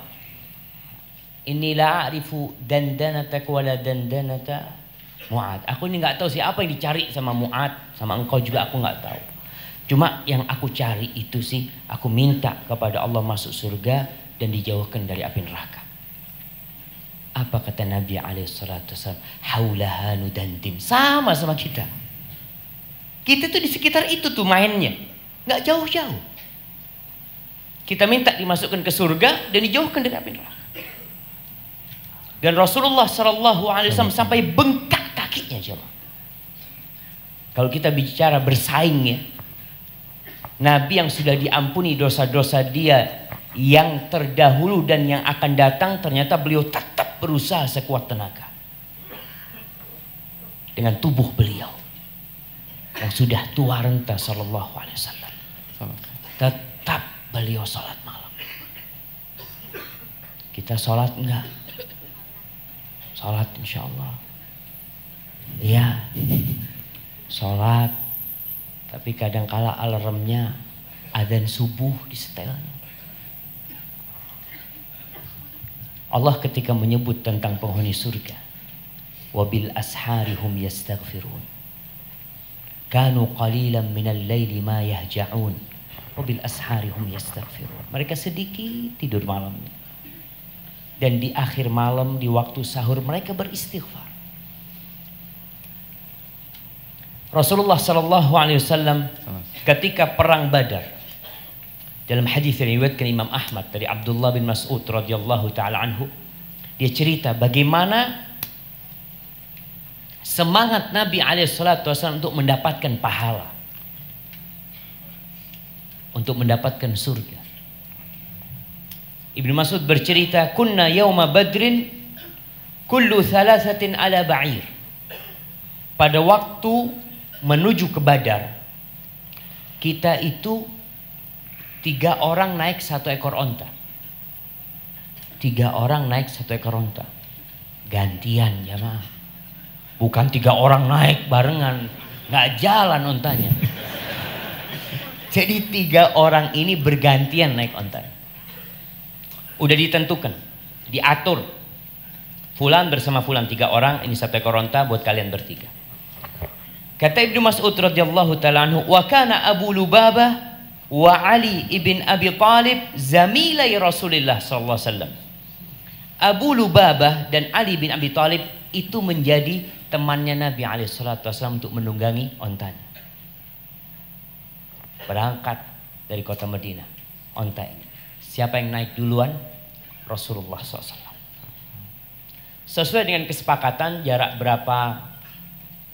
inni la a'rifu dandanata wala dandanata Mu'ad. Aku ini nggak tahu siapa yang dicari sama Mu'ad, sama engkau juga aku nggak tahu. Cuma yang aku cari itu sih, aku minta kepada Allah masuk surga dan dijauhkan dari api neraka. Apa kata Nabi alaihissalatu wassalam? Haulahanu dandim. Sama kita. Kita tuh di sekitar itu tuh mainnya, nggak jauh-jauh. Kita minta dimasukkan ke surga dan dijauhkan dari api neraka. Dan Rasulullah sallallahu alaihi wasallam sampai bengkak kakinya jemaah. Kalau kita bicara bersaing ya, Nabi yang sudah diampuni dosa-dosa dia yang terdahulu dan yang akan datang, ternyata beliau tetap berusaha sekuat tenaga. Dengan tubuh beliau yang sudah tua renta sallallahu alaihi wasallam. Tetap beliau sholat malam. Kita sholat enggak? Sholat insya Allah. Iya, sholat. Tapi kadangkala alarmnya adzan subuh di setelnya. Allah ketika menyebut tentang penghuni surga, wabil ashari hum yastaghfirun, kanu qalilan minal laili ma yahja'un, wabil ashari hum yastaghfirun. Mereka sedikit tidur malamnya. Dan di akhir malam di waktu sahur mereka beristighfar. Rasulullah sallallahu alaihi wasallam ketika perang Badar, dalam hadis yang diriwayatkan Imam Ahmad dari Abdullah bin Mas'ud radhiyallahu taala anhu, dia cerita bagaimana semangat Nabi alaihi salatu wasallam untuk mendapatkan pahala, untuk mendapatkan surga. Ibnu Mas'ud bercerita, kunna yauma badrin kullu thalathatin ala ba'ir. Pada waktu menuju ke Badar, kita itu 3 orang naik 1 ekor onta. 3 orang naik 1 ekor onta. Gantian jamaah. Bukan 3 orang naik barengan. Nggak jalan ontanya. Jadi 3 orang ini bergantian naik ontanya. Udah ditentukan. Diatur. Fulan bersama fulan 3 orang. Ini 1 ekor onta buat kalian bertiga. Kata Ibnu Mas'ud radhiyallahu ta'ala anhu, wa kana Abu Lubabah wa Ali ibn Abi Thalib zamilai Rasulullah sallallahu alaihi wasallam. Abu Lubabah dan Ali bin Abi Thalib itu menjadi temannya Nabi alaihi salatu wasallam untuk menunggangi ontanya. Berangkat dari kota Madinah onta ini. Siapa yang naik duluan? Rasulullah SAW. Sesuai dengan kesepakatan jarak berapa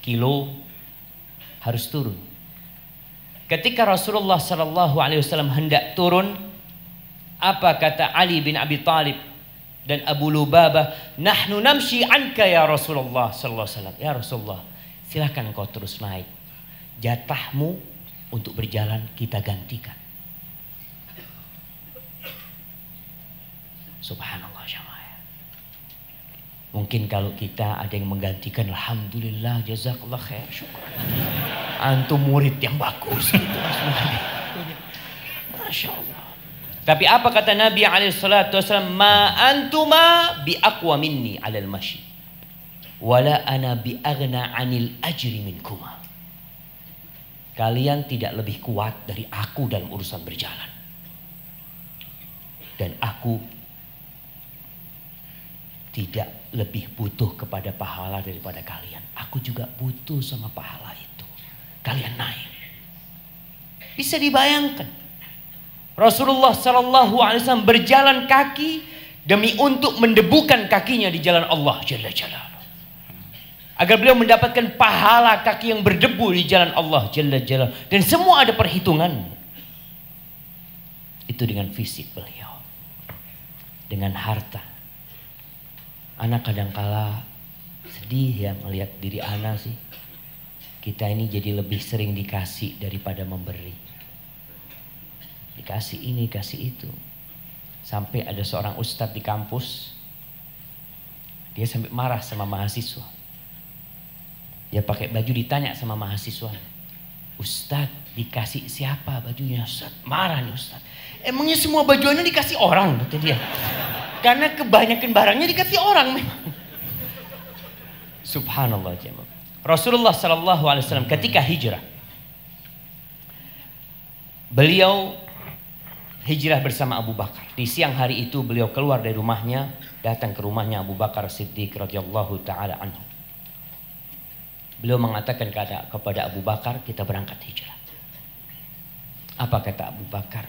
kilo harus turun. Ketika Rasulullah SAW hendak turun, apa kata Ali bin Abi Thalib dan Abu Lubabah? Nahnu namshi anka ya Rasulullah SAW. Ya Rasulullah, silakan kau terus naik. Jatahmu untuk berjalan kita gantikan. Subhanallah jamaah. Mungkin kalau kita ada yang menggantikan, alhamdulillah, jazakallah khair, syukur. Antum murid yang bagus gitu. Masya Allah. Tapi apa kata Nabi SAW? Ma antuma bi aqwa minni alal mashi. Wala ana bi aghna anil ajri minkuma. Kalian tidak lebih kuat dari aku dalam urusan berjalan. Dan aku tidak lebih butuh kepada pahala daripada kalian. Aku juga butuh sama pahala itu. Kalian naik. Bisa dibayangkan. Rasulullah SAW berjalan kaki demi untuk mendebukan kakinya di jalan Allah Jalla Jalaluhu. Agar beliau mendapatkan pahala kaki yang berdebu di jalan Allah Jalla Jalaluhu. Dan semua ada perhitungan. Itu dengan fisik beliau. Dengan harta. Anak kadangkala sedih ya melihat diri anak sih. Kita ini jadi lebih sering dikasih daripada memberi. Dikasih ini, kasih itu. Sampai ada seorang ustadz di kampus. Dia sampai marah sama mahasiswa. Dia pakai baju ditanya sama mahasiswa. Ustadz dikasih siapa bajunya Ustadz? Marah nih Ustadz. Emangnya semua bajunya dikasih orang? Kata dia. Karena kebanyakan barangnya dikasih orang memang. Subhanallah jemaah. Rasulullah SAW ketika hijrah, beliau hijrah bersama Abu Bakar. Di siang hari itu beliau keluar dari rumahnya, datang ke rumahnya Abu Bakar Siddiq radhiyallahu taala anhu. Beliau mengatakan kepada Abu Bakar, kita berangkat hijrah. Apa kata Abu Bakar?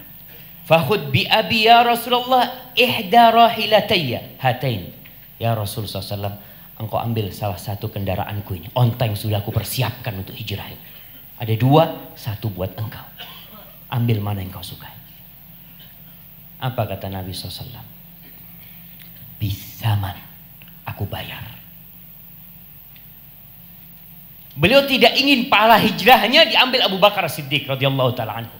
Fakhud bi abi ya Rasulullah ihda rahilatayya hatain. Ya Rasulullah SAW, engkau ambil salah satu kendaraanku ini. Onta yang sudah aku persiapkan untuk hijrah ini. Ada 2, 1 buat engkau. Ambil mana yang kau sukai. Apa kata Nabi SAW? Bisaman, aku bayar. Beliau tidak ingin pahala hijrahnya diambil Abu Bakar Siddiq radhiyallahu taala anhu.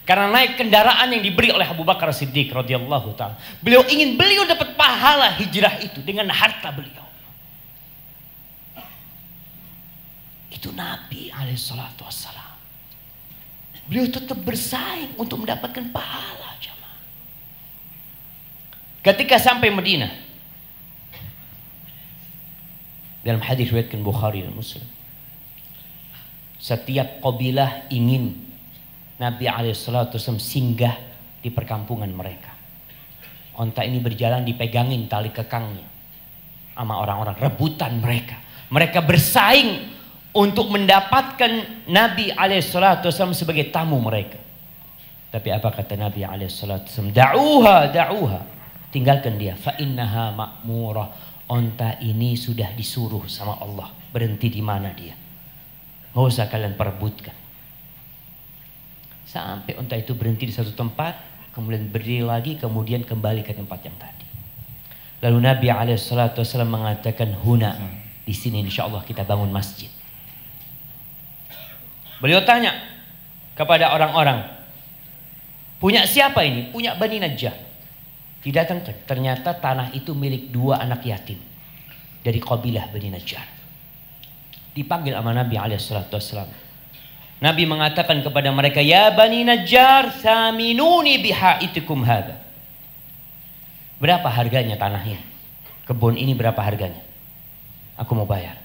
Karena naik kendaraan yang diberi oleh Abu Bakar Siddiq radhiyallahu taala. Beliau ingin beliau dapat pahala hijrah itu dengan harta beliau. Itu Nabi alaihi salatu wassalam. Beliau tetap bersaing untuk mendapatkan pahala jamaah. Ketika sampai Madinah, dalam hadis riwayatkan Bukhari dan Muslim, setiap kabilah ingin Nabi SAW singgah di perkampungan mereka. Onta ini berjalan dipegangin tali kekangnya sama orang-orang, rebutan mereka. Mereka bersaing untuk mendapatkan Nabi SAW sebagai tamu mereka. Tapi apa kata Nabi SAW? Da'uha. Tinggalkan dia. Fa innaha ma'murah. Onta ini sudah disuruh sama Allah. Berhenti di mana dia. Nggak usah kalian perebutkan. Sampai onta itu berhenti di satu tempat, kemudian berdiri lagi, kemudian kembali ke tempat yang tadi. Lalu Nabi SAW mengatakan, huna, di sini insya Allah kita bangun masjid. Beliau tanya kepada orang-orang, Punya siapa ini? Punya Bani Najjar. Didatangkan. Ternyata tanah itu milik 2 anak yatim dari kabilah Bani Najjar. Dipanggil sama Nabi SAW. Nabi mengatakan kepada mereka, ya Bani Najjar, saminuni bihaitikum hadha. Berapa harganya tanah ini? Kebun ini berapa harganya? Aku mau bayar.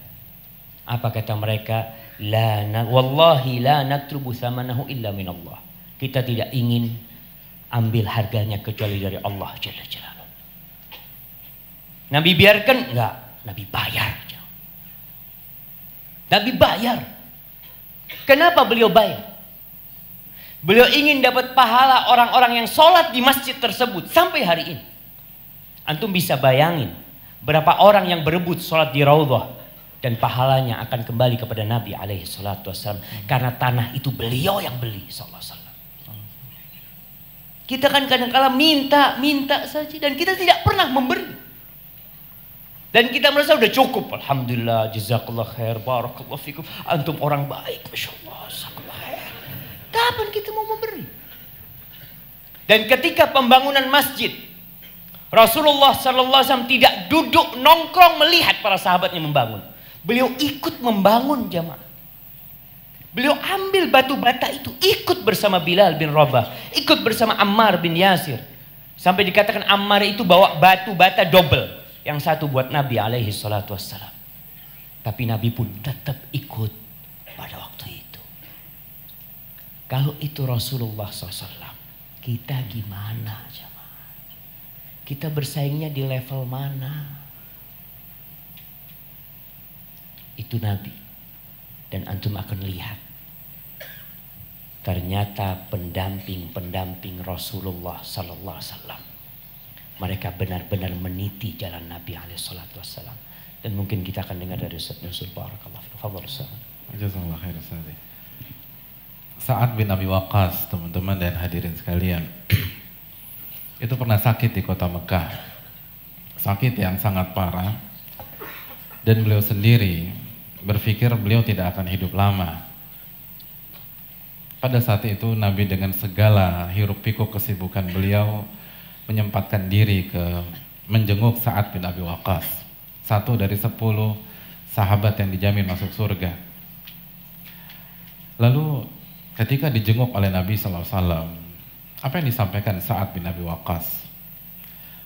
Apa kata mereka? Wallahi la natrubu thamanahu illa minallah. Kita tidak ingin ambil harganya kecuali dari Allah Jalla Jalaluhu. Nabi biarkan? Enggak. Nabi bayar. Nabi bayar. Kenapa beliau bayar? Beliau ingin dapat pahala orang-orang yang sholat di masjid tersebut sampai hari ini. Antum bisa bayangin berapa orang yang berebut sholat di Raudhah dan pahalanya akan kembali kepada Nabi alaihi salatu wassalam, karena tanah itu beliau yang beli sallallahu alaihi wasallam. Kita kan kadang-kala minta saja dan kita tidak pernah memberi. Dan kita merasa udah cukup. Alhamdulillah, jazakallah khair, barakallahu fikum. Antum orang baik, Masya Allah. Kapan kita mau memberi? Dan ketika pembangunan masjid, Rasulullah SAW tidak duduk nongkrong melihat para sahabatnya membangun. Beliau ikut membangun jamaah. Beliau ambil batu bata itu, ikut bersama Bilal bin Rabah, ikut bersama Ammar bin Yasir. Sampai dikatakan Ammar itu bawa batu bata double. Yang satu buat Nabi alaihi salatu wassalam. Tapi Nabi pun tetap ikut pada waktu itu. Kalau itu Rasulullah SAW, kita gimana jamaah? Kita bersaingnya di level mana? Itu Nabi. Dan antum akan lihat, ternyata pendamping Rasulullah Sallallahu Alaihi Wasallam, mereka benar-benar meniti jalan Nabi Alaihi Wasallam. Dan mungkin kita akan dengar dari Ustaz Nusur. Barakallahu fiikum. Fadhal Ustaz. Jazakallahu khairan Ustaz. Sa'ad bin Abi Waqqas, teman-teman dan hadirin sekalian, itu pernah sakit di kota Mekah. Sakit yang sangat parah. Dan beliau sendiri berpikir beliau tidak akan hidup lama. Pada saat itu Nabi dengan segala hiruk pikuk kesibukan beliau menyempatkan diri ke menjenguk Sa'ad bin Abi Waqqas, satu dari 10 sahabat yang dijamin masuk surga. Lalu ketika dijenguk oleh Nabi SAW, apa yang disampaikan Sa'ad bin Abi Waqqas?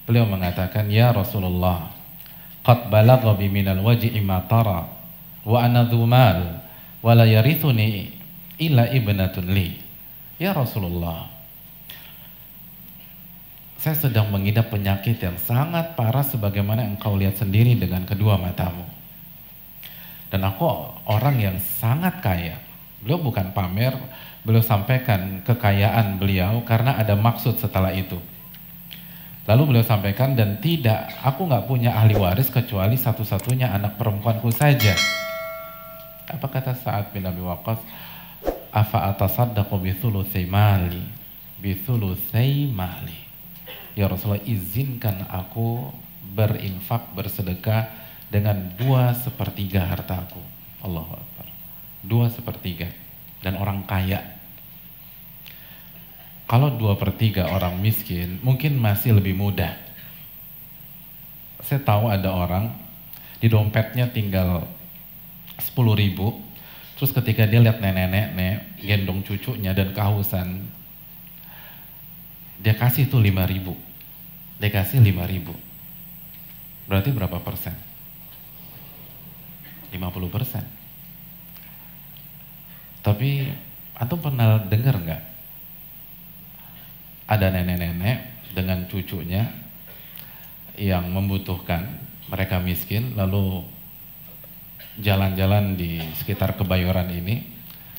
Beliau mengatakan, ya Rasulullah, qad balagha bi minal waj'i ma tara wa ana dhumal wa la yarithuni illa ibnatun li. Ya Rasulullah, saya sedang mengidap penyakit yang sangat parah sebagaimana engkau lihat sendiri dengan kedua matamu. Dan aku orang yang sangat kaya. Beliau bukan pamer, beliau sampaikan kekayaan beliau karena ada maksud setelah itu. Lalu beliau sampaikan, dan tidak, aku nggak punya ahli waris kecuali satu-satunya anak perempuanku saja. Apa kata Sa'ad bin Abi Waqqas? Afa atasaddaqu bi thulutsai mali, bi thulutsai mali. Ya Rasulullah, izinkan aku berinfak, bersedekah dengan 2/3 hartaku. Allahu Akbar. 2/3. Dan orang kaya. Kalau 2/3 orang miskin, mungkin masih lebih mudah. Saya tahu ada orang di dompetnya tinggal 10.000, terus ketika dia lihat nenek-nenek gendong cucunya dan kehausan, dia kasih tuh 5.000. Dia kasih 5.000. Berarti berapa persen? 50%. Tapi antum pernah dengar nggak? Ada nenek-nenek dengan cucunya yang membutuhkan, mereka miskin, lalu jalan-jalan di sekitar Kebayoran ini,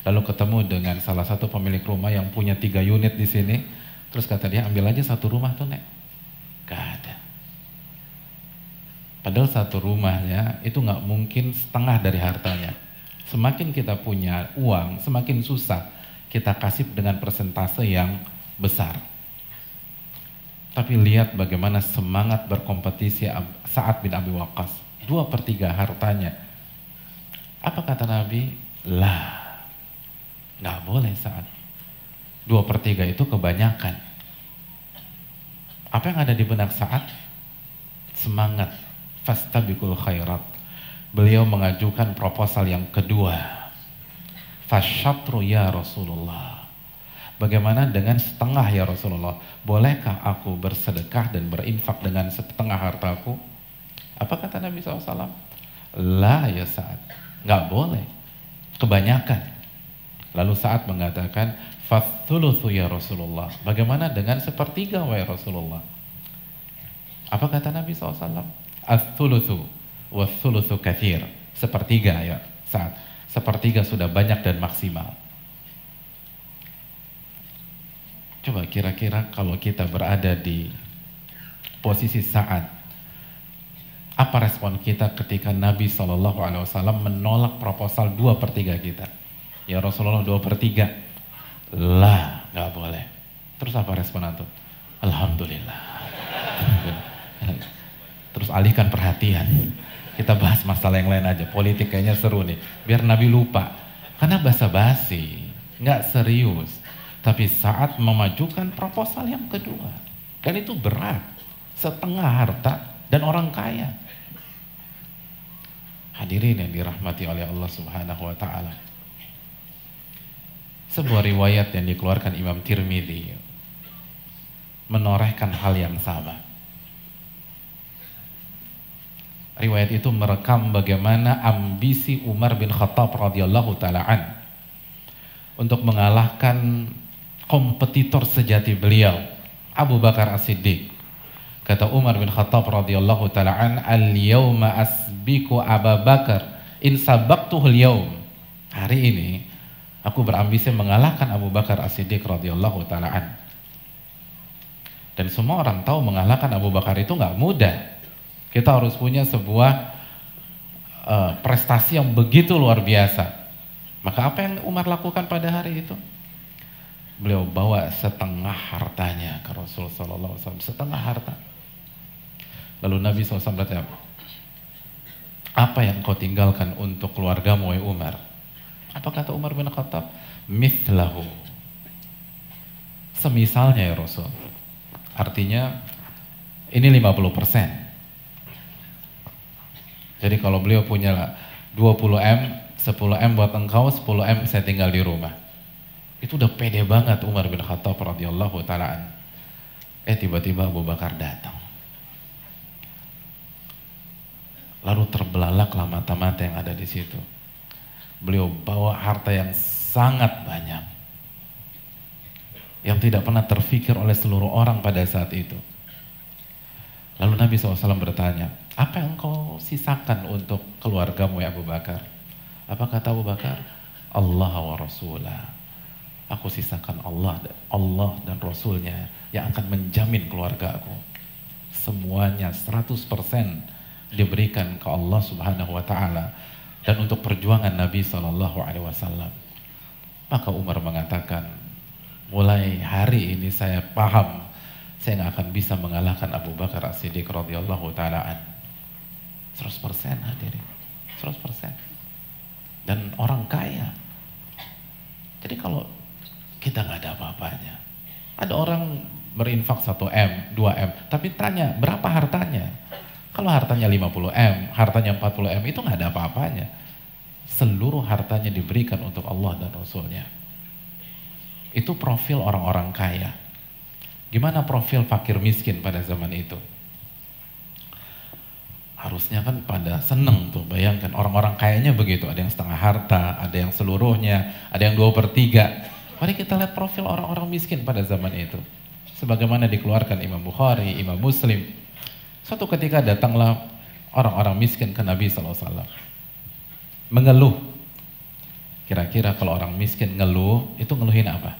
lalu ketemu dengan salah satu pemilik rumah yang punya 3 unit di sini, terus kata dia, ambil aja 1 rumah tuh nek. Gak ada. Padahal 1 rumahnya itu nggak mungkin setengah dari hartanya. Semakin kita punya uang, semakin susah kita kasih dengan persentase yang besar. Tapi lihat bagaimana semangat berkompetisi Sa'ad bin Abi Waqqas. 2/3 hartanya. Apa kata Nabi? Lah, nggak boleh Sa'ad. 2/3 itu kebanyakan. Apa yang ada di benak Sa'ad? Semangat, fastabiqul khairat. Beliau mengajukan proposal yang kedua. Fasyatru ya Rasulullah. Bagaimana dengan setengah ya Rasulullah? Bolehkah aku bersedekah dan berinfak dengan setengah hartaku? Apa kata Nabi SAW? La ya Sa'ad, nggak boleh, kebanyakan. Lalu Sa'ad mengatakan, fathuluthu ya Rasulullah. Bagaimana dengan 1/3 wahai Rasulullah? Apa kata Nabi SAW? Athuluthu wa thuluthu kathir. 1/3 ya Sa'ad. 1/3 sudah banyak dan maksimal. Coba kira-kira kalau kita berada di posisi Sa'ad, apa respon kita ketika Nabi SAW menolak proposal 2/3 kita? Ya Rasulullah 2/3, lah nggak boleh. Terus apa respon antum? Alhamdulillah. Terus alihkan perhatian, kita bahas masalah yang lain aja. Politik kayaknya seru nih, biar Nabi lupa. Karena basa-basi, nggak serius. Tapi saat memajukan proposal yang kedua, kan itu berat, setengah harta dan orang kaya. Hadirin yang dirahmati oleh Allah Subhanahu wa Ta'ala. Sebuah riwayat yang dikeluarkan Imam Tirmidzi menorehkan hal yang sama. Riwayat itu merekam bagaimana ambisi Umar bin Khattab radhiyallahu ta'ala an untuk mengalahkan kompetitor sejati beliau, Abu Bakar As-Siddiq. Kata Umar bin Khattab radhiyallahu ta'ala an, al-yawma asbiku Abu Bakar in sabaqtuhu al-yawm. Hari ini aku berambisi mengalahkan Abu Bakar As-Siddiq radhiyallahu ta'ala an. Dan semua orang tahu mengalahkan Abu Bakar itu nggak mudah. Kita harus punya sebuah prestasi yang begitu luar biasa. Maka apa yang Umar lakukan pada hari itu? Beliau bawa setengah hartanya ke Rasul sallallahu alaihi wasallam, setengah harta. Lalu Nabi SAW bertanya, apa yang kau tinggalkan untuk keluargamu wahai Umar? Apa kata Umar bin Khattab? Mithlahu, semisalnya ya Rasul. Artinya ini 50%. Jadi kalau beliau punya 20M, 10M buat engkau, 10M saya tinggal di rumah. Itu udah pede banget Umar bin Khattab radhiyallahu ta'ala. Tiba-tiba Abu Bakar datang. Lalu terbelalaklah mata-mata yang ada di situ. Beliau bawa harta yang sangat banyak, yang tidak pernah terfikir oleh seluruh orang pada saat itu. Lalu Nabi SAW bertanya, apa yang kau sisakan untuk keluargamu ya Abu Bakar? Apa kata Abu Bakar? Allah wa Rasulah. Aku sisakan Allah dan Rasulnya yang akan menjamin keluarga aku. Semuanya 100% diberikan ke Allah Subhanahu wa Ta'ala dan untuk perjuangan Nabi SAW. Maka Umar mengatakan, mulai hari ini saya paham saya nggak akan bisa mengalahkan Abu Bakar As-Siddiq radhiyallahu ta'ala an. 100% hadirin, 100%. Dan orang kaya. Jadi kalau kita nggak ada apa-apanya, ada orang berinfak 1M, 2M, tapi tanya berapa hartanya? Kalau hartanya 50M, hartanya 40M, itu nggak ada apa-apanya. Seluruh hartanya diberikan untuk Allah dan Rasulnya. Itu profil orang-orang kaya. Gimana profil fakir miskin pada zaman itu? Harusnya kan pada seneng tuh, bayangkan orang-orang kayanya begitu, ada yang setengah harta, ada yang seluruhnya, ada yang 2/3. Mari kita lihat profil orang-orang miskin pada zaman itu. Sebagaimana dikeluarkan Imam Bukhari, Imam Muslim. Suatu ketika datanglah orang-orang miskin ke Nabi SAW. Mengeluh. Kira-kira kalau orang miskin ngeluh, itu ngeluhin apa?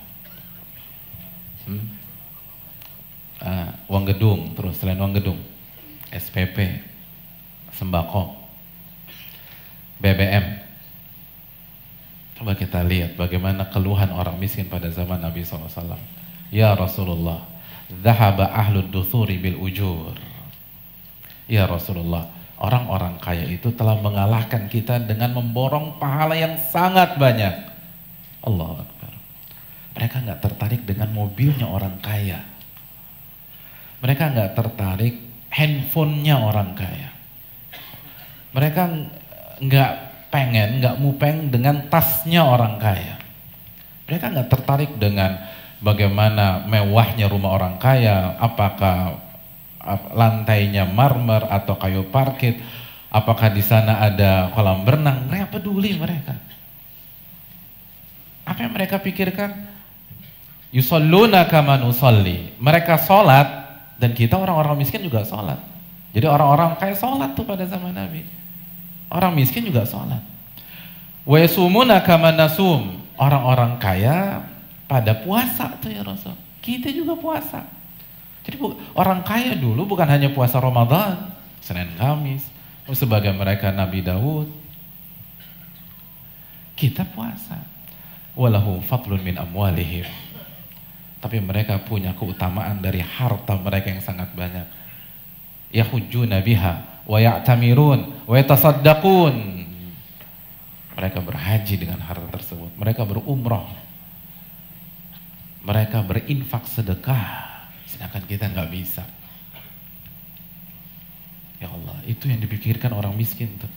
Uang gedung, terus selain uang gedung, SPP, sembako, BBM. Coba kita lihat bagaimana keluhan orang miskin pada zaman Nabi SAW. Ya Rasulullah, dhahaba ahlud duthuri bil ujur. Ya Rasulullah, orang-orang kaya itu telah mengalahkan kita dengan memborong pahala yang sangat banyak. Allahu Akbar. Mereka nggak tertarik dengan mobilnya orang kaya. Mereka nggak tertarik handphonenya orang kaya. Mereka nggak mupeng dengan tasnya orang kaya. Mereka nggak tertarik dengan bagaimana mewahnya rumah orang kaya, apakah lantainya marmer atau kayu parkit, apakah di sana ada kolam berenang. Mereka peduli mereka. Apa yang mereka pikirkan? Yusalluna kama nusalli. Mereka sholat dan kita orang-orang miskin juga sholat. Jadi orang-orang kaya sholat tuh pada zaman Nabi. Orang miskin juga sholat. Wa yasumuna kama nasum. Orang-orang kaya pada puasa tuh ya Rasul. Kita juga puasa. Jadi orang kaya dulu bukan hanya puasa Ramadan, Senin Kamis, sebagai mereka Nabi Daud. Kita puasa. Walahu fadlun min amwalihim. Tapi mereka punya keutamaan dari harta mereka yang sangat banyak. Yahujjuna biha wa ya'tamirun wa yatasaddaqun. Mereka berhaji dengan harta tersebut. Mereka berumrah. Mereka berinfak sedekah. Sedangkan kita nggak bisa. Ya Allah, itu yang dipikirkan orang miskin tuh.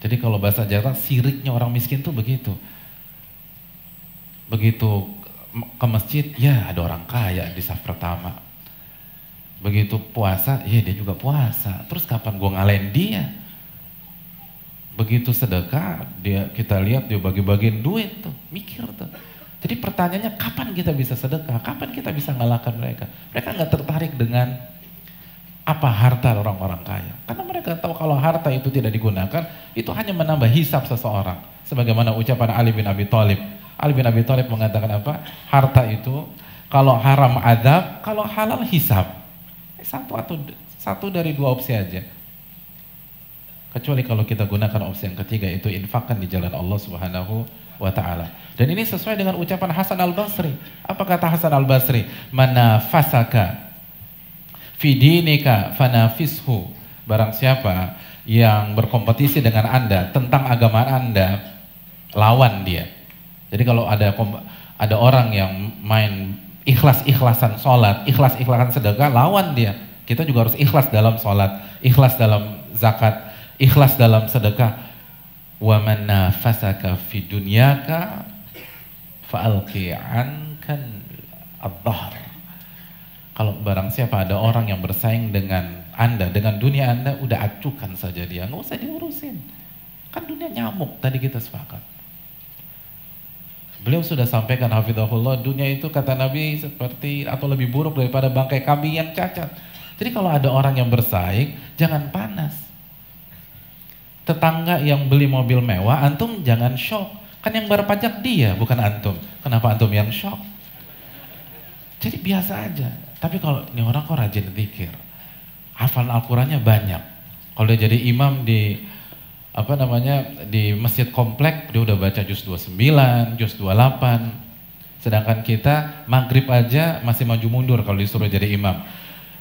Jadi kalau bahasa Jawa, siriknya orang miskin tuh begitu. Begitu ke masjid, ya ada orang kaya di saf pertama. Begitu puasa, ya dia juga puasa. Terus kapan gua ngalahin dia? Begitu sedekah, kita lihat dia bagi-bagiin duit tuh, mikir tuh. Jadi pertanyaannya kapan kita bisa sedekah? Kapan kita bisa ngalahkan mereka? Mereka nggak tertarik dengan apa harta orang-orang kaya. Karena mereka tahu kalau harta itu tidak digunakan, itu hanya menambah hisab seseorang. Sebagaimana ucapan Ali bin Abi Thalib. Ali bin Abi Thalib mengatakan apa? Harta itu kalau haram azab, kalau halal hisab. Satu dari dua opsi aja. Kecuali kalau kita gunakan opsi yang ketiga, itu infakkan di jalan Allah Subhanahu wa ta'ala. Dan ini sesuai dengan ucapan Hasan al-Basri. Apa kata Hasan al-Basri? Manafasaka fi dinika fanafishu. Barang siapa yang berkompetisi dengan Anda tentang agama Anda, lawan dia. Jadi kalau ada orang yang main ikhlas-ikhlasan sholat, ikhlas-ikhlasan sedekah, lawan dia. Kita juga harus ikhlas dalam sholat, ikhlas dalam zakat, ikhlas dalam sedekah. Wa man nafasaka fi dunyaka fa'alqi ankan ad-dhahr. Kalau barang siapa ada orang yang bersaing dengan Anda, dengan dunia Anda, udah acukan saja dia, nggak usah diurusin. Kan dunia nyamuk, tadi kita sepakat. Beliau sudah sampaikan hafizahullah, dunia itu kata Nabi seperti atau lebih buruk daripada bangkai kambing yang cacat. Jadi kalau ada orang yang bersaing, jangan panas. Tetangga yang beli mobil mewah, antum jangan shock. Kan yang bayar pajak dia, bukan antum. Kenapa antum yang shock? Jadi biasa aja. Tapi kalau ini orang kok rajin zikir, hafalan Al-Qurannya banyak. Kalau dia jadi imam di di masjid komplek, dia udah baca juz 29, juz 28. Sedangkan kita maghrib aja masih maju mundur kalau disuruh jadi imam.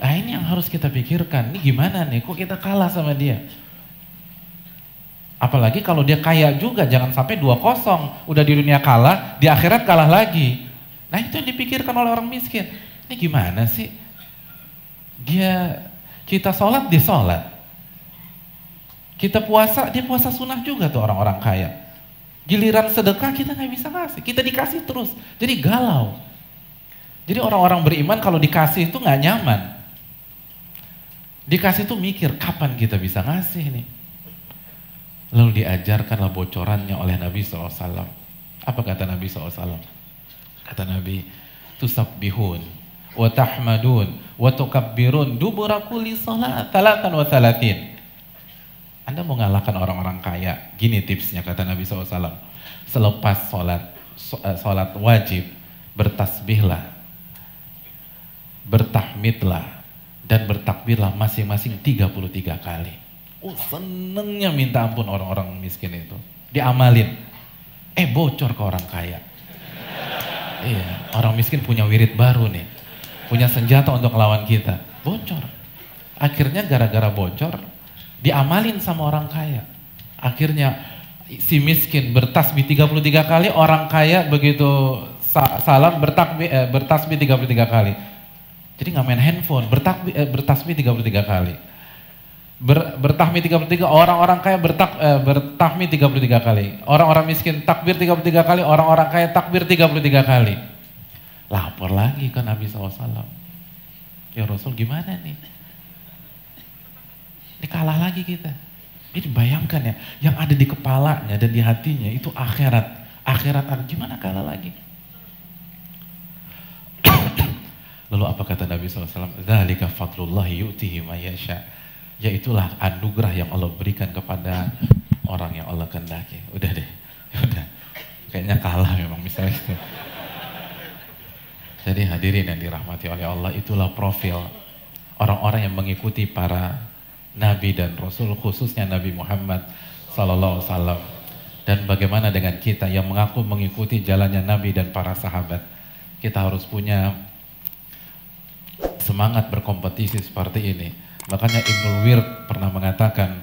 Nah ini yang harus kita pikirkan. Ini gimana nih? Kok kita kalah sama dia? Apalagi kalau dia kaya juga, jangan sampai 2-0. Udah di dunia kalah, di akhirat kalah lagi. Nah itu yang dipikirkan oleh orang miskin. Ini gimana sih? Kita sholat, dia sholat. Kita puasa, dia puasa sunnah juga tuh orang-orang kaya. Giliran sedekah kita nggak bisa ngasih, kita dikasih terus. Jadi galau. Jadi orang-orang beriman kalau dikasih itu nggak nyaman. Dikasih tuh mikir, kapan kita bisa ngasih nih? Lalu diajarkanlah bocorannya oleh Nabi SAW. Apa kata Nabi SAW? Kata Nabi, tusabbihun, wa tahmadun, wa tukabbirun, dubura kulli salat, 33. Anda mau ngalahkan orang-orang kaya, gini tipsnya kata Nabi SAW. Selepas sholat wajib, bertasbihlah, bertahmidlah, dan bertakbirlah masing-masing 33 kali. Senengnya minta ampun orang-orang miskin itu. Diamalin. Bocor ke orang kaya. Iya, orang miskin punya wirid baru nih. Punya senjata untuk melawan kita. Bocor. Akhirnya gara-gara bocor, diamalin sama orang kaya. Akhirnya si miskin bertasbih 33 kali, orang kaya begitu salam bertasbih 33 kali. Jadi nggak main handphone, bertasbih 33 kali. Bertahmid 33, orang-orang kaya bertahmid 33 kali. Orang-orang miskin takbir 33 kali, orang-orang kaya takbir 33 kali. Lapor lagi ke Nabi SAW. Ya Rasul gimana nih? Ini kalah lagi kita. Jadi bayangkan ya, yang ada di kepalanya dan di hatinya itu akhirat. Akhirat gimana kalah lagi? Lalu apa kata Nabi SAW? Dzalika fadlullahi yu'tihi may yasha. Yaitulah anugerah yang Allah berikan kepada orang yang Allah kehendaki. Udah deh, udah. Kayaknya kalah memang misalnya itu. Jadi hadirin yang dirahmati oleh Allah, itulah profil orang-orang yang mengikuti para Nabi dan Rasul, khususnya Nabi Muhammad SAW. Dan bagaimana dengan kita yang mengaku mengikuti jalannya Nabi dan para sahabat? Kita harus punya semangat berkompetisi seperti ini. Makanya Ibnul Wird pernah mengatakan,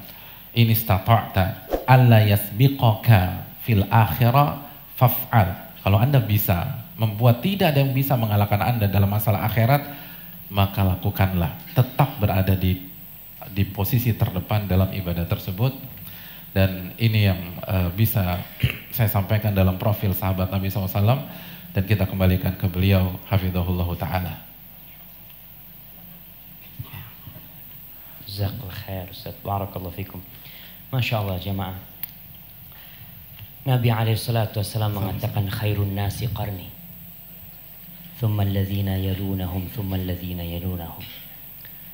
in istata'ta alla yasbiqaka fil akhirah faf'al. Kalau Anda bisa membuat tidak ada yang bisa mengalahkan Anda dalam masalah akhirat, maka lakukanlah. Tetap berada di posisi terdepan dalam ibadah tersebut. Dan ini yang bisa saya sampaikan dalam profil sahabat Nabi SAW, dan kita kembalikan ke beliau hafizahullah ta'ala. Jazakallah khair Ustaz, barakallahu fikum. Masya Allah jemaah, Nabi SAW mengatakan khairun nasi qarni thumma alladhina yalunahum thumma alladhina yalunahum.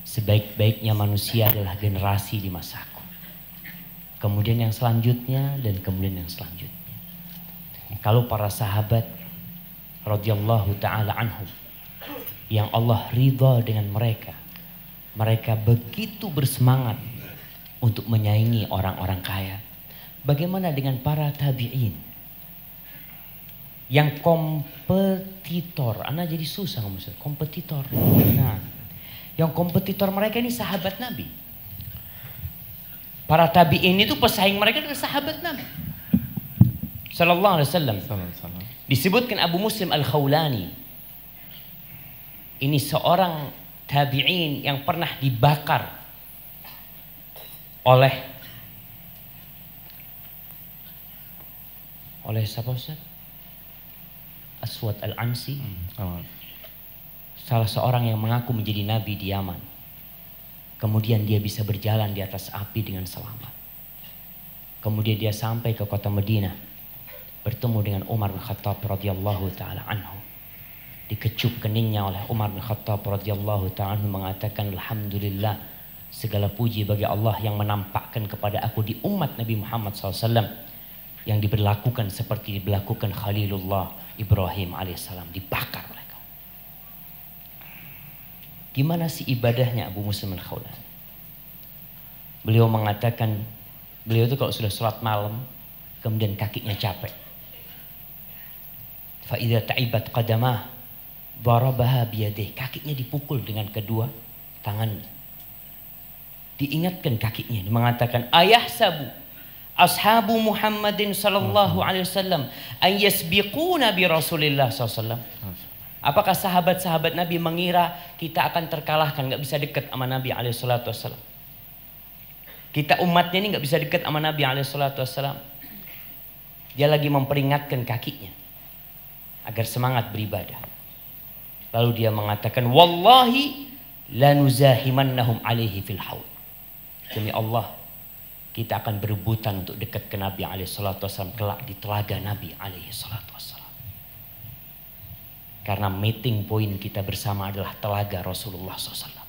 Sebaik-baiknya manusia adalah generasi di masaku, kemudian yang selanjutnya, dan kemudian yang selanjutnya. Kalau para sahabat radhiyallahu ta'ala anhum yang Allah ridha dengan mereka, mereka begitu bersemangat untuk menyaingi orang-orang kaya. Bagaimana dengan para tabi'in yang kompetitor? Ana jadi susah ngomong kompetitor. Nah, yang kompetitor mereka ini sahabat Nabi. Para tabi'in itu pesaing mereka adalah sahabat Nabi sallallahu alaihi wasallam. Disebutkan Abu Muslim Al-Khawlani, ini seorang tabi'in yang pernah dibakar oleh siapa Ustaz? Aswad Al-Ansi. Salah seorang yang mengaku menjadi nabi di Yaman. Kemudian dia bisa berjalan di atas api dengan selamat. Kemudian dia sampai ke kota Madinah, bertemu dengan Umar bin Khattab radhiyallahu taala anhu. Dikecup keningnya oleh Umar bin Khattab radhiyallahu ta'ala mengatakan, alhamdulillah, segala puji bagi Allah yang menampakkan kepada aku di umat Nabi Muhammad SAW yang diberlakukan seperti diberlakukan Khalilullah Ibrahim alaihissalam, dibakar oleh kaum. Gimana sih ibadahnya Abu Muslim Al-Khawlani? Beliau mengatakan, beliau itu kalau sudah sholat malam kemudian kakinya capek, fa idza ta'ibat qadamah darabaha biyadih, kakinya dipukul dengan kedua tangannya. Diingatkan kakinya, mengatakan, ayahsabu ashabu Muhammadin sallallahu alaihi wasallam an yasbiquna bi Rasulillah sallallahu. Apakah sahabat-sahabat Nabi mengira kita akan terkalahkan, nggak bisa dekat sama Nabi alaihi salatu wasallam? Kita umatnya ini nggak bisa dekat sama Nabi alaihi salatu wasallam. Dia lagi memperingatkan kakinya agar semangat beribadah. Lalu dia mengatakan, wallahi lanuzahimannahum alaihi fil haud. Demi Allah, kita akan berebutan untuk dekat ke Nabi alaihi salatu wasallam kelak di telaga Nabi alaihi salatu wasallam. Karena meeting point kita bersama adalah telaga Rasulullah SAW.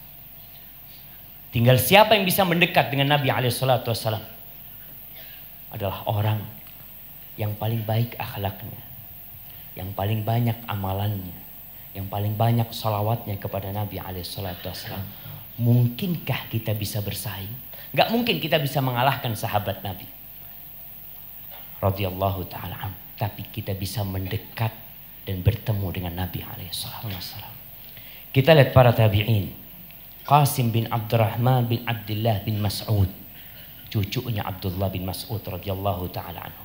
Tinggal siapa yang bisa mendekat dengan Nabi alaihi salatu wasallam adalah orang yang paling baik akhlaknya, yang paling banyak amalannya, yang paling banyak salawatnya kepada Nabi alaihissalatu wassalam. Mungkinkah kita bisa bersaing? Gak mungkin kita bisa mengalahkan sahabat Nabi radhiyallahu ta'ala anhu, tapi kita bisa mendekat dan bertemu dengan Nabi alaihissalatu wassalam. Kita lihat para tabi'in. Qasim bin Abdurrahman bin Abdullah bin Mas'ud, cucunya Abdullah bin Mas'ud radhiyallahu ta'ala anhu.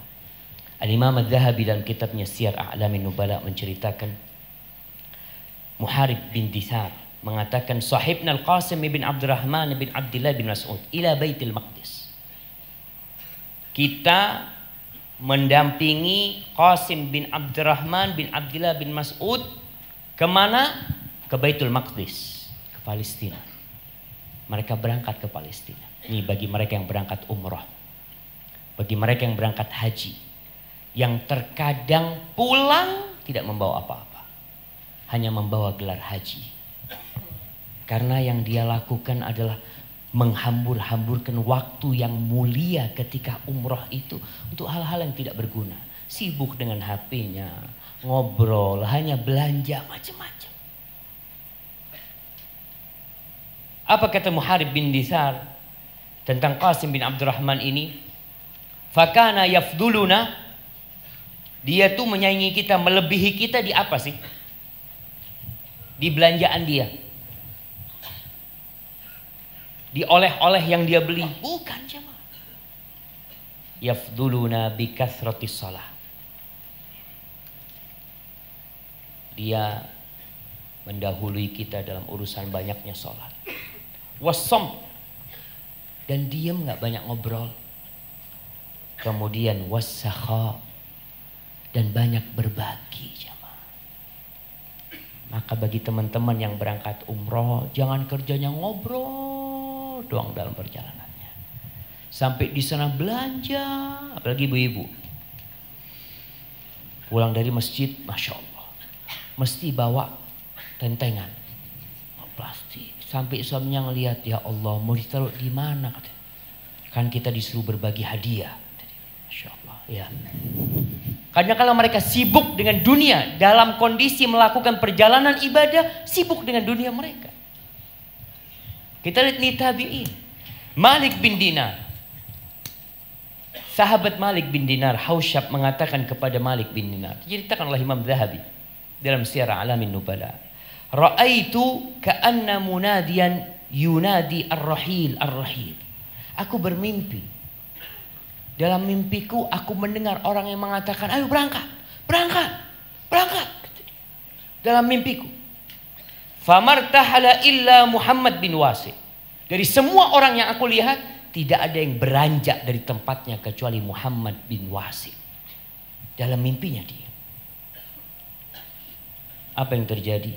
Al-Imam Adz-Dzahabi dalam kitabnya Siyar A'lamin Nubala menceritakan Muharib bin Dithar mengatakan sahibna Al-Qasim bin Abdurrahman bin Abdullah bin Mas'ud ila Baitul Maqdis. Kita mendampingi Qasim bin Abdurrahman bin Abdullah bin Mas'ud kemana? Ke Baitul Maqdis, ke Palestina. Mereka berangkat ke Palestina. Ini bagi mereka yang berangkat umrah, bagi mereka yang berangkat haji, yang terkadang pulang tidak membawa apa-apa, hanya membawa gelar haji. Karena yang dia lakukan adalah menghambur-hamburkan waktu yang mulia ketika umrah itu untuk hal-hal yang tidak berguna. Sibuk dengan HP-nya, ngobrol, hanya belanja macam-macam. Apa kata Muharib bin Dithar tentang Qasim bin Abdurrahman ini? Fakana yafduluna, dia tuh menyaingi kita, melebihi kita di apa sih? Di belanjaan dia, di oleh-oleh yang dia beli. Bukan jemaah. Yafduluna bi kathratis shalah. Dia mendahului kita dalam urusan banyaknya sholat. Wassam, dan diam, nggak banyak ngobrol. Kemudian wassakha, dan banyak berbagi jemaah. Maka bagi teman-teman yang berangkat umroh, jangan kerjanya ngobrol doang dalam perjalanannya. Sampai di sana belanja, apalagi ibu-ibu. Pulang dari masjid, Masya Allah, mesti bawa tentengan plastik. Sampai suaminya ngelihat, ya Allah, mau ditaruh di mana? Kan kita disuruh berbagi hadiah. Masya Allah, ya. Karena kalau mereka sibuk dengan dunia, dalam kondisi melakukan perjalanan ibadah, sibuk dengan dunia mereka. Kita lihat nih tabi'in. Malik bin Dinar. Sahabat Malik bin Dinar, Hausyab, mengatakan kepada Malik bin Dinar. Diceritakan oleh Imam Dzahabi dalam Siyar A'lamin Nubala. Ra'aitu ka'anna munadiyan yunadi ar-rahil ar-rahil. Aku bermimpi. Dalam mimpiku aku mendengar orang yang mengatakan, ayo berangkat, berangkat, berangkat. Dalam mimpiku. Famartahala illa Muhammad bin Wasi. Dari semua orang yang aku lihat, tidak ada yang beranjak dari tempatnya kecuali Muhammad bin Wasi. Dalam mimpinya dia. Apa yang terjadi?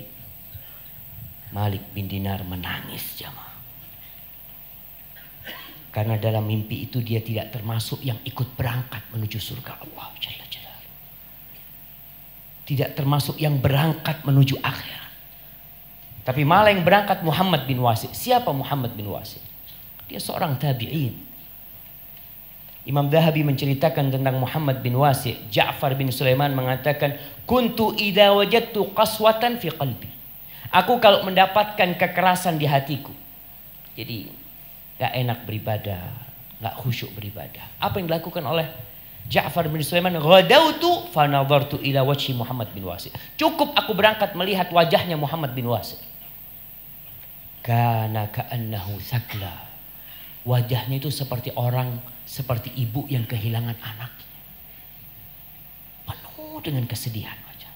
Malik bin Dinar menangis jamaah. Karena dalam mimpi itu dia tidak termasuk yang ikut berangkat menuju surga Allah Jalla Jalaluhu. Tidak termasuk yang berangkat menuju akhirat. Tapi malah yang berangkat Muhammad bin Wasi. Siapa Muhammad bin Wasi? Dia seorang tabi'in. Imam Dzahabi menceritakan tentang Muhammad bin Wasi. Ja'far bin Sulaiman mengatakan, kuntu idza wajadtu qaswatan fi qalbi. Aku kalau mendapatkan kekerasan di hatiku, jadi gak enak beribadah, gak khusyuk beribadah. Apa yang dilakukan oleh Ja'far bin Sulaiman? Ghadautu fa nadhartu ila wajhi Muhammad bin Wasi. Cukup aku berangkat melihat wajahnya Muhammad bin Wasi. Kana ka'annahu thakla. Wajahnya itu seperti orang, seperti ibu yang kehilangan anaknya. Penuh dengan kesedihan wajah.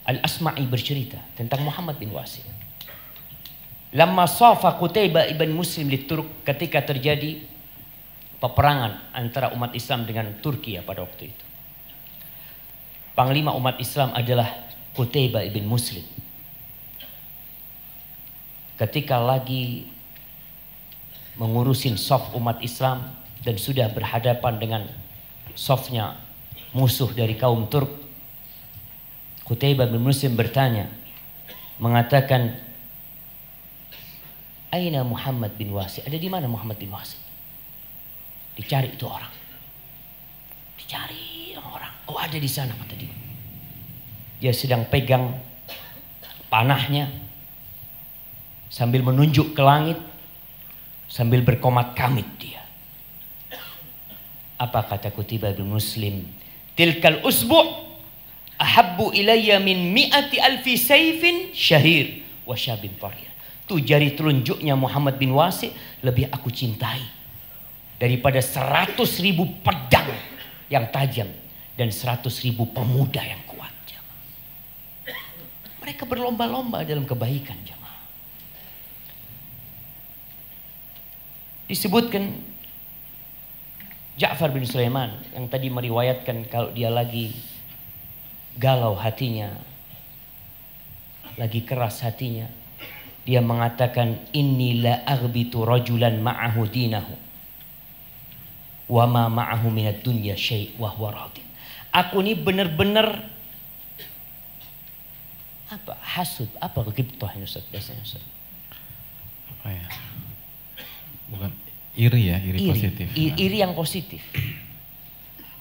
Al-Asma'i bercerita tentang Muhammad bin Wasi. Lamma safa Qutaibah ibn Muslim di Turk, ketika terjadi peperangan antara umat Islam dengan Turki pada waktu itu. Panglima umat Islam adalah Qutaibah ibn Muslim. Ketika lagi mengurusin saf umat Islam dan sudah berhadapan dengan safnya musuh dari kaum Turk, Qutaibah bin Muslim bertanya, mengatakan, aina Muhammad bin Wasi? Ada di mana Muhammad bin Wasi? Dicari itu orang. Dicari orang. Oh, ada di sana, kata dia. Dia sedang pegang panahnya sambil menunjuk ke langit, sambil berkomat kamit dia. Apa kata Qutaibah bin Muslim? Tilkal usbu' ahabbu ilayya min mi'ati alfi sayfin syahir wa syabin tariyah. Tuh jari telunjuknya Muhammad bin Wasi lebih aku cintai daripada 100.000 pedang yang tajam dan 100.000 pemuda yang kuat. Jamaah. Mereka berlomba-lomba dalam kebaikan. Jamaah. Disebutkan Ja'far bin Sulaiman yang tadi meriwayatkan kalau dia lagi galau hatinya, lagi keras hatinya, dia mengatakan inni la aghbitu rajulan ma'ahu dinahu wa ma ma'ahu minad dunya syai' wa huwa radin. Aku ini benar-benar apa hasud, apa ghibtah ini Ustaz biasanya Ustaz? Apa ya? Bukan iri ya, iri positif. Iri yang positif.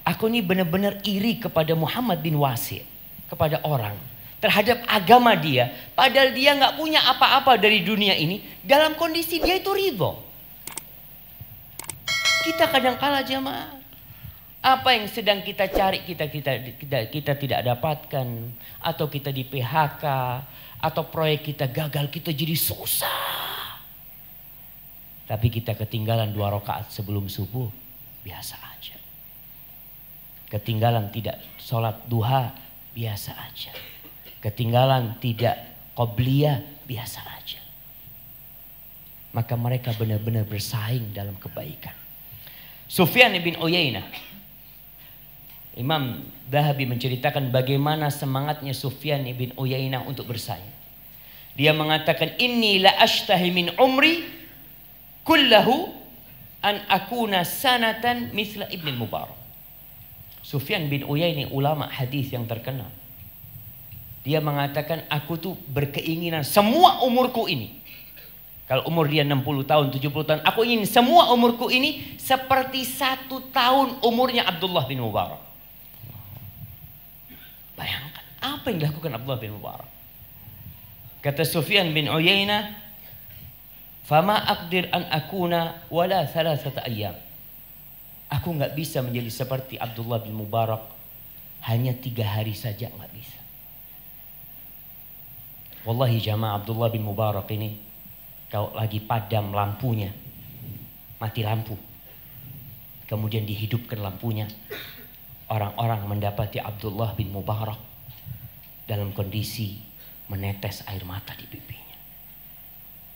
Aku ini benar-benar iri kepada Muhammad bin Wasi', kepada orang, terhadap agama dia, padahal dia nggak punya apa-apa dari dunia ini, dalam kondisi dia itu ridho. Kita kadang-kala jamaah, apa yang sedang kita cari kita tidak dapatkan, atau kita di PHK, atau proyek kita gagal, kita jadi susah. Tapi kita ketinggalan 2 rakaat sebelum subuh, biasa aja. Ketinggalan tidak sholat duha, biasa aja. Ketinggalan tidak qobliyah, biasa aja. Maka mereka benar-benar bersaing dalam kebaikan. Sufyan bin Uyainah, Imam Dhahabi menceritakan bagaimana semangatnya Sufyan bin Uyainah untuk bersaing. Dia mengatakan inni la ashtahi min umri kullahu an akuna sanatan mithla Ibn Mubarak. Sufyan bin Uyainah ulama hadis yang terkenal. Dia mengatakan aku tuh berkeinginan semua umurku ini. Kalau umur dia 60 tahun, 70 tahun, aku ingin semua umurku ini seperti 1 tahun umurnya Abdullah bin Mubarak. Bayangkan apa yang dilakukan Abdullah bin Mubarak. Kata Sufyan bin Uyainah, "Fama aqdir an akuna wala 3 ayyam." Aku nggak bisa menjadi seperti Abdullah bin Mubarak, hanya 3 hari saja nggak bisa. Wallahi jamaah, Abdullah bin Mubarak ini kalau lagi padam lampunya, mati lampu, kemudian dihidupkan lampunya, orang-orang mendapati Abdullah bin Mubarak dalam kondisi menetes air mata di pipinya.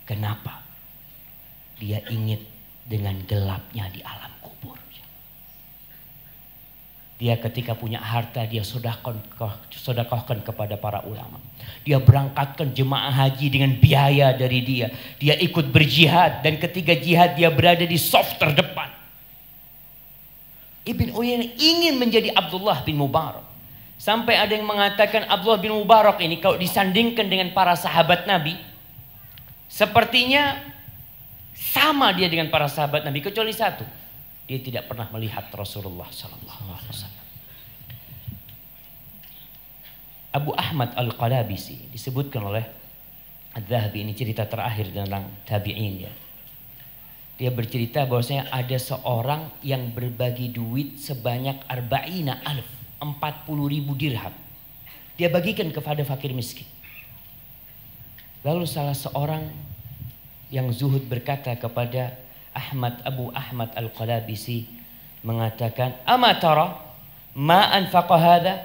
Kenapa? Dia ingat dengan gelapnya di alam kubur. Dia ketika punya harta, dia sedekahkan kepada para ulama. Dia berangkatkan jemaah haji dengan biaya dari dia. Dia ikut berjihad, dan ketika jihad dia berada di saf terdepan. Ibn Uyainah ingin menjadi Abdullah bin Mubarak. Sampai ada yang mengatakan Abdullah bin Mubarak ini kalau disandingkan dengan para sahabat Nabi, sepertinya sama dia dengan para sahabat Nabi, kecuali satu. Dia tidak pernah melihat Rasulullah SAW. Abu Ahmad Al-Qalabisi disebutkan oleh Adz-Dzahabi, ini cerita terakhir tentang tabi'in ya. Dia bercerita bahwasanya ada seorang yang berbagi duit sebanyak 40.000 dirham. Dia bagikan kepada fakir miskin. Lalu salah seorang yang zuhud berkata kepada Abu Ahmad Al-Qalabisi, mengatakan, "Ama tara ma anfaqa hadha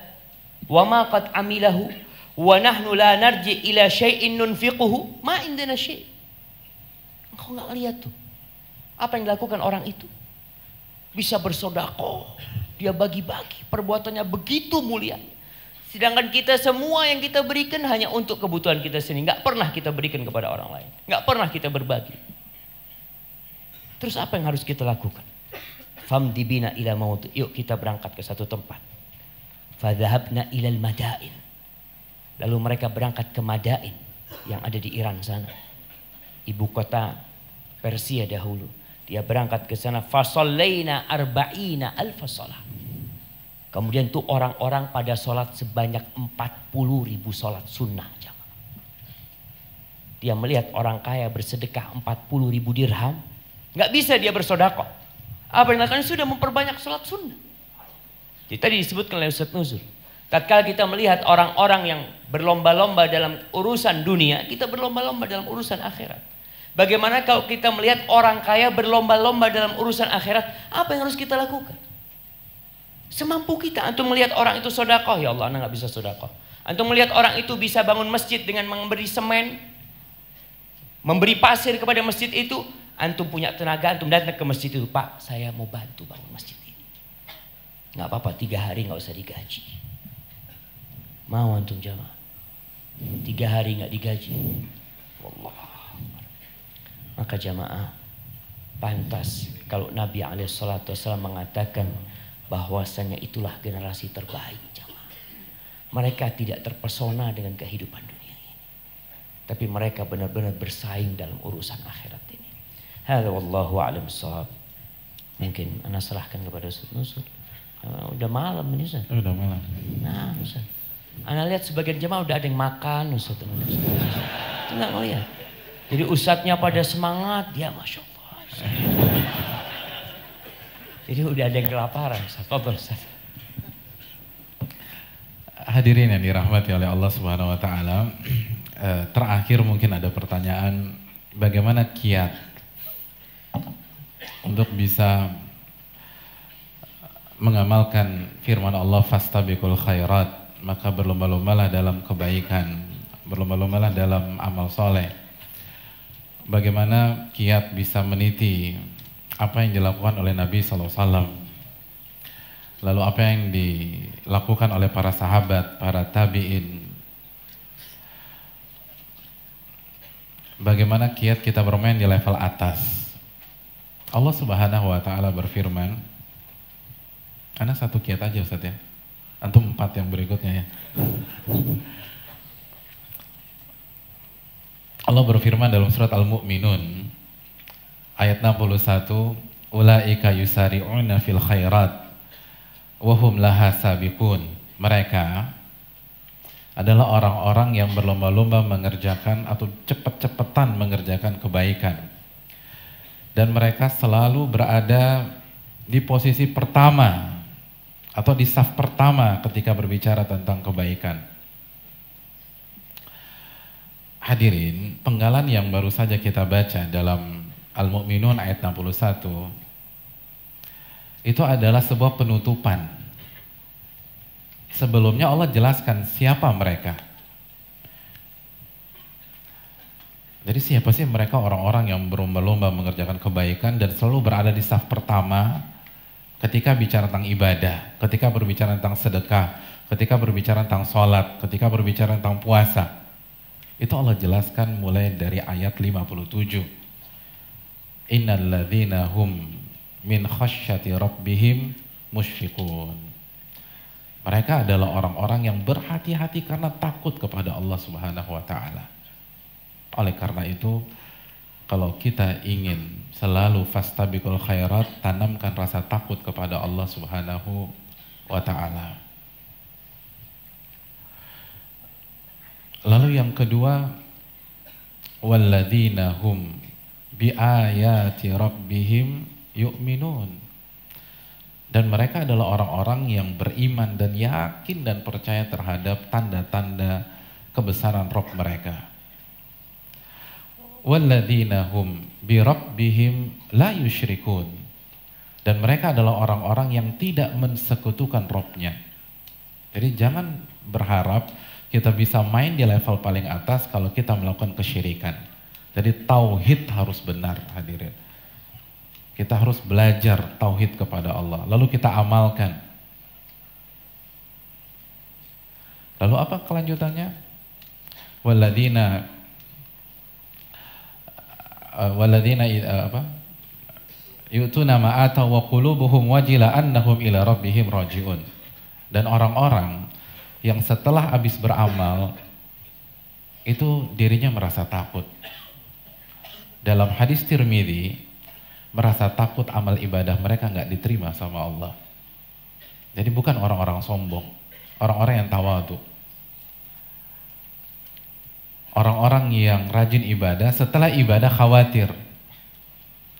wa ma qad amilahu wa nahnu la narji ila syai'in nunfiquhu ma indana syai'." Engkau enggak lihat tuh apa yang dilakukan orang itu? Bisa bersedekah, dia bagi-bagi, perbuatannya begitu mulia. Sedangkan kita semua yang kita berikan hanya untuk kebutuhan kita sendiri, enggak pernah kita berikan kepada orang lain, enggak pernah kita berbagi. Terus apa yang harus kita lakukan? Famdi bina ila maut. Yuk kita berangkat ke satu tempat. Fadhahabna ilal madain. Lalu mereka berangkat ke Madain yang ada di Iran sana, ibu kota Persia dahulu. Dia berangkat ke sana. Fasallaina arba'ina alfa salat. Kemudian tuh orang-orang pada sholat sebanyak 40.000 sholat sunnah. Dia melihat orang kaya bersedekah 40.000 dirham. Nggak bisa dia bersedekah. Apa yang dilakukan? Sudah memperbanyak sholat sunnah. Jadi tadi disebutkan oleh Ustaz Nuzul. Tatkala kita melihat orang-orang yang berlomba-lomba dalam urusan dunia, kita berlomba-lomba dalam urusan akhirat. Bagaimana kalau kita melihat orang kaya berlomba-lomba dalam urusan akhirat, apa yang harus kita lakukan? Semampu kita. Antum melihat orang itu sedekah, ya Allah, anak nggak bisa sedekah. Antum melihat orang itu bisa bangun masjid dengan memberi semen, memberi pasir kepada masjid itu. Antum punya tenaga, antum datang ke masjid itu, Pak, saya mau bantu bangun masjid ini. Nggak apa-apa, 3 hari nggak usah digaji. Mau antum jamaah? 3 hari nggak digaji. Wallah. Maka jamaah, pantas kalau Nabi SAW mengatakan bahwasanya itulah generasi terbaik jamaah. Mereka tidak terpesona dengan kehidupan dunia ini, tapi mereka benar-benar bersaing dalam urusan akhirat ini. Hadza wallahu a'lam bissawab. Mungkin ana serahkan kepada Ustaz Nusur. Udah malam ini Ustaz. Udah malam. Nah Ustaz, ana lihat sebagian jamaah udah ada yang makan Ustaz. Itu nggak ngeliat. Jadi ustadznya pada semangat, dia Masya Allah. Jadi udah ada yang kelaparan. Ustaz. Hadirin yang dirahmati oleh Allah Subhanahu Wa Taala, terakhir mungkin ada pertanyaan, bagaimana kiat untuk bisa mengamalkan firman Allah fastabiqul khairat, maka berlomba-lombalah dalam kebaikan, berlomba-lombalah dalam amal soleh. Bagaimana kiat bisa meniti apa yang dilakukan oleh Nabi SAW, lalu apa yang dilakukan oleh para sahabat, para tabi'in. Bagaimana kiat kita bermain di level atas. Allah Subhanahu Wa Taala berfirman, karena 1 kiat aja Ustaz ya, antum 4 yang berikutnya ya. Allah berfirman dalam surat Al-Mu'minun ayat 61, ulaika yusari'una fil khairat wa hum laha sabiqun. Mereka adalah orang-orang yang berlomba-lomba mengerjakan atau cepat-cepatan mengerjakan kebaikan, dan mereka selalu berada di posisi pertama atau di saf pertama ketika berbicara tentang kebaikan. Hadirin, penggalan yang baru saja kita baca dalam Al-Mu'minun ayat 61 itu adalah sebuah penutupan. Sebelumnya Allah jelaskan siapa mereka. Jadi siapa sih mereka, orang-orang yang berlomba-lomba mengerjakan kebaikan dan selalu berada di saf pertama ketika bicara tentang ibadah, ketika berbicara tentang sedekah, ketika berbicara tentang sholat, ketika berbicara tentang puasa. Itu Allah jelaskan mulai dari ayat 57. Innal ladzina hum min khasyati rabbihim musyfiqun. Mereka adalah orang-orang yang berhati-hati karena takut kepada Allah Subhanahu Wa Taala. Oleh karena itu, kalau kita ingin selalu fastabiqul khairat, tanamkan rasa takut kepada Allah Subhanahu Wa Taala. Lalu yang kedua, walladzina hum biayati rabbihim yu'minun. Dan mereka adalah orang-orang yang beriman dan yakin dan percaya terhadap tanda-tanda kebesaran Rabb mereka. Walladzina hum bi rabbihim la yusyrikun. Dan mereka adalah orang-orang yang tidak mensekutukan Rabb-nya. Jadi jangan berharap kita bisa main di level paling atas kalau kita melakukan kesyirikan. Jadi tauhid harus benar, hadirin. Kita harus belajar tauhid kepada Allah, lalu kita amalkan. Lalu apa kelanjutannya? Walladzina yu'tuna ma ataw wa qulubuhum wajila annahum ila rabbihim raji'un. Dan orang-orang yang setelah habis beramal itu dirinya merasa takut. Dalam hadis Tirmidzi, merasa takut amal ibadah mereka nggak diterima sama Allah. Jadi bukan orang-orang sombong, orang-orang yang tawadhu. Orang-orang yang rajin ibadah, setelah ibadah khawatir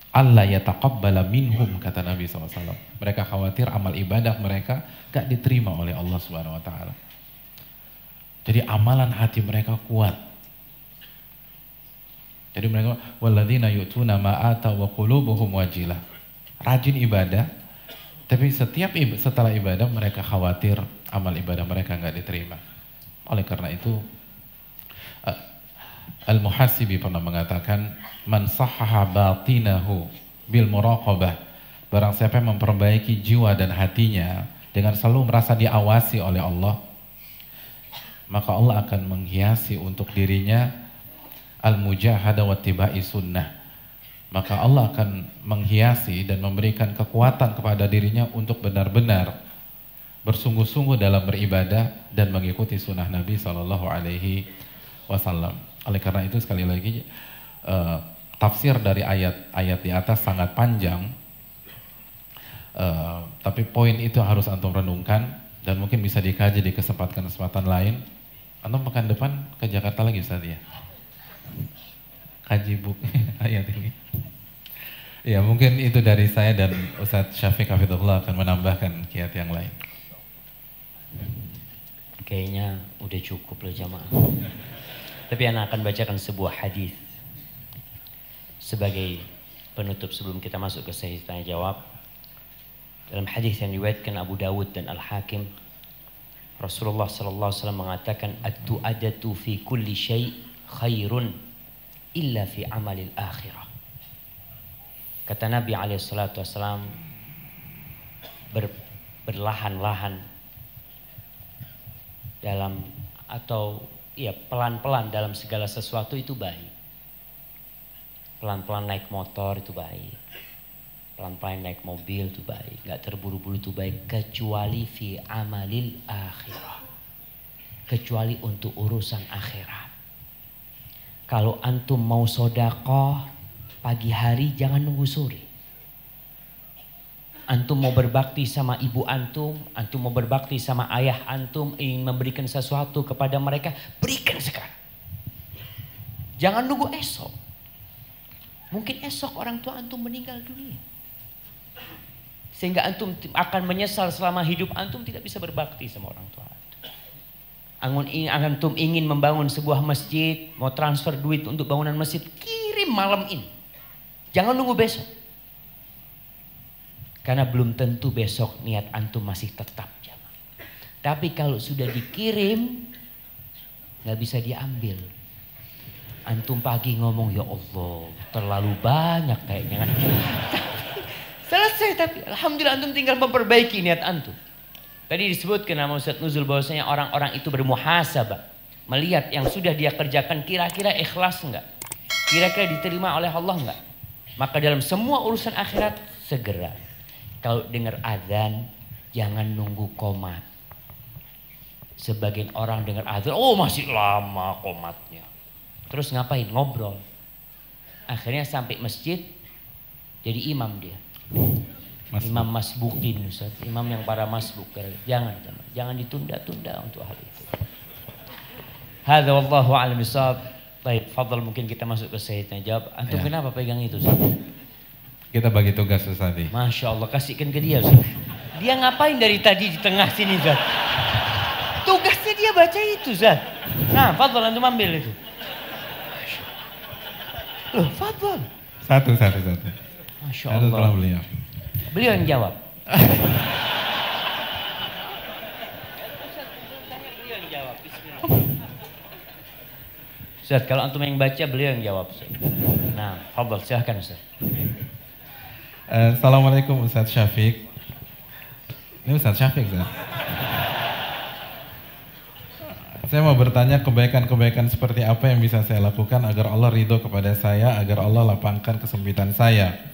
Allah yataqabbala minhum, kata Nabi SAW. Mereka khawatir amal ibadah mereka gak diterima oleh Allah Subhanahu Wa Taala. Jadi amalan hati mereka kuat. Jadi mereka walladzina yu'tuna ma ataw wa qulubuhum wajilah. Rajin ibadah, tapi setelah ibadah mereka khawatir amal ibadah mereka nggak diterima. Oleh karena itu Al-Muhasibi pernah mengatakan man sahhaha batinahu bil muraqabah. Barang siapa yang memperbaiki jiwa dan hatinya dengan selalu merasa diawasi oleh Allah, maka Allah akan menghiasi untuk dirinya al-mujahadah wa tibai sunnah. Maka Allah akan menghiasi dan memberikan kekuatan kepada dirinya untuk benar-benar bersungguh-sungguh dalam beribadah dan mengikuti sunnah Nabi SAW. Oleh karena itu sekali lagi tafsir dari ayat-ayat di atas sangat panjang, tapi poin itu harus antum renungkan dan mungkin bisa dikaji di kesempatan lain. Antum pekan depan ke Jakarta lagi Ustaz ya? Kaji buku ayat ini. Ya mungkin itu dari saya dan Ustaz Syafiq Hafidhullah akan menambahkan kiat yang lain. Kayaknya udah cukup loh jamaah. Tapi anak akan bacakan sebuah hadis sebagai penutup sebelum kita masuk ke sesi tanya jawab. Dalam hadis yang diriwayatkan Abu Dawud dan Al-Hakim, Rasulullah sallallahu alaihi wasallam mengatakan at-tu'adatu fi kulli syai' khairun illa fi amalil akhirah. Kata Nabi alaihi salatu wasallam, berlahan-lahan dalam atau ya pelan-pelan dalam segala sesuatu itu baik. Pelan-pelan naik motor itu baik. Pelan-pelan naik mobil itu baik. Gak terburu-buru itu baik. Kecuali fi amalil akhirah. Kecuali untuk urusan akhirat. Kalau antum mau sodakoh pagi hari jangan nunggu sore. Antum mau berbakti sama ibu antum mau berbakti sama ayah antum, ingin memberikan sesuatu kepada mereka, berikan sekarang. Jangan nunggu esok. Mungkin esok orang tua antum meninggal dunia. Sehingga antum akan menyesal selama hidup antum tidak bisa berbakti sama orang tua antum. Antum ingin membangun sebuah masjid, mau transfer duit untuk bangunan masjid, kirim malam ini. Jangan nunggu besok. Karena belum tentu besok niat antum masih tetap jamaah. Tapi kalau sudah dikirim, nggak bisa diambil. Antum pagi ngomong ya Allah terlalu banyak kayaknya kan. Selesai, tapi alhamdulillah antum tinggal memperbaiki niat antum. Tadi disebutkan nama Ustaz Nuzul bahwasanya orang-orang itu bermuhasabah, melihat yang sudah dia kerjakan kira-kira ikhlas enggak, kira-kira diterima oleh Allah enggak. Maka dalam semua urusan akhirat segera. Kalau dengar azan jangan nunggu qomat. Sebagian orang dengar azan, oh masih lama qomatnya. Terus ngapain? Ngobrol. Akhirnya sampai masjid jadi imam dia. Imam masbukin, Ustaz. Imam yang para masbuk. Jangan ditunda-tunda untuk hal itu. Hadza wallahu a'lam bishawab. Baik, fadhal mungkin kita masuk ke sesi tanya jawab. Antum ya. Kenapa pegang itu, Ustaz? Kita bagi tugas Ustaz. Masya Allah, kasihkan ke dia, Ustaz. Dia ngapain dari tadi di tengah sini, Ustaz? Tugasnya dia baca itu, Ustaz. Nah, fadhal antum ambil itu. Loh, fadhal. Satu. Masya Allah. Beliau. Beliau yang jawab. Ustaz, kalau antum yang baca, beliau yang jawab. Nah, fadhal, silahkan Ustaz. Assalamualaikum Ustaz Syafiq. Ini Ustaz Syafiq, Ustaz. Saya mau bertanya kebaikan-kebaikan seperti apa yang bisa saya lakukan agar Allah ridho kepada saya, agar Allah lapangkan kesempitan saya.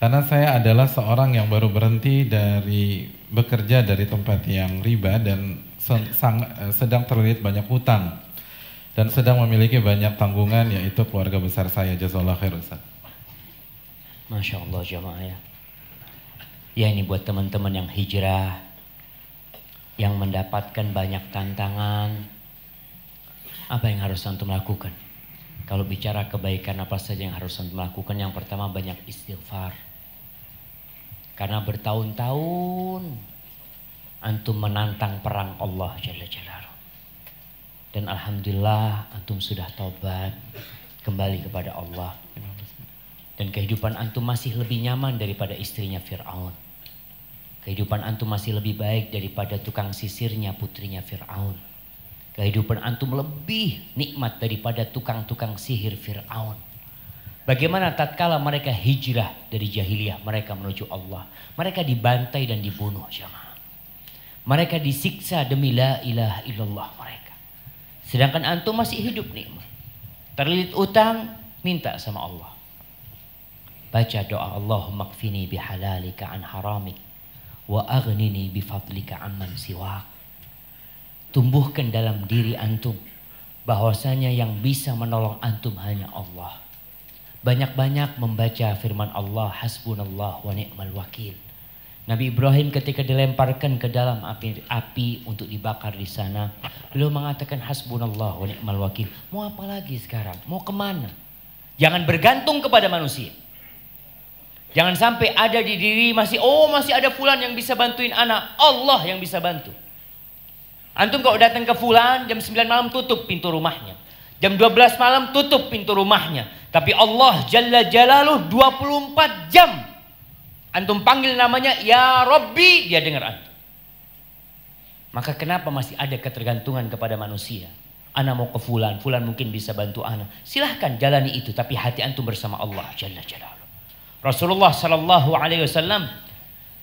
Karena saya adalah seorang yang baru berhenti dari bekerja dari tempat yang riba dan sedang terlilit banyak hutang. Dan sedang memiliki banyak tanggungan, yaitu keluarga besar saya. Jazakallahu khair, Ustaz. Masya Allah jamaah ya. Ya ini buat teman-teman yang hijrah, yang mendapatkan banyak tantangan. Apa yang harus antum lakukan? Kalau bicara kebaikan apa saja yang harus antum lakukan? Yang pertama banyak istighfar. Karena bertahun-tahun antum menantang perang Allah Jalla Jalaluhu. Dan alhamdulillah antum sudah tobat. kembali kepada Allah. Dan kehidupan antum masih lebih nyaman daripada istrinya Fir'aun. Kehidupan antum masih lebih baik daripada tukang sisirnya putrinya Fir'aun. Kehidupan antum lebih nikmat daripada tukang-tukang sihir Fir'aun. Bagaimana tatkala mereka hijrah dari jahiliyah mereka menuju Allah. Mereka dibantai dan dibunuh jamaah. Mereka disiksa demi la ilaha illallah mereka. Sedangkan antum masih hidup nikmat. Terlilit utang, minta sama Allah. Baca doa Allahumma kfini bihalalika an haramik wa aghnini bifadlika amman siwak. Tumbuhkan dalam diri antum bahwasanya yang bisa menolong antum hanya Allah. Banyak-banyak membaca firman Allah, hasbunallah wa ni'mal wakil. Nabi Ibrahim ketika dilemparkan ke dalam api untuk dibakar di sana, beliau mengatakan hasbunallah wa ni'mal wakil. Mau apa lagi sekarang? Mau kemana? Jangan bergantung kepada manusia. Jangan sampai ada di diri masih ada fulan yang bisa bantuin anak. Allah yang bisa bantu. Antum kalau datang ke fulan jam 9 malam tutup pintu rumahnya. Jam 12 malam tutup pintu rumahnya. Tapi Allah Jalla Jalaluh 24 jam. Antum panggil namanya Ya Rabbi, dia dengar antum. Maka kenapa masih ada ketergantungan kepada manusia? Ana mau ke fulan, fulan mungkin bisa bantu ana. Silahkan jalani itu, tapi hati antum bersama Allah Jalla Jalaluh. Rasulullah Sallallahu Alaihi Wasallam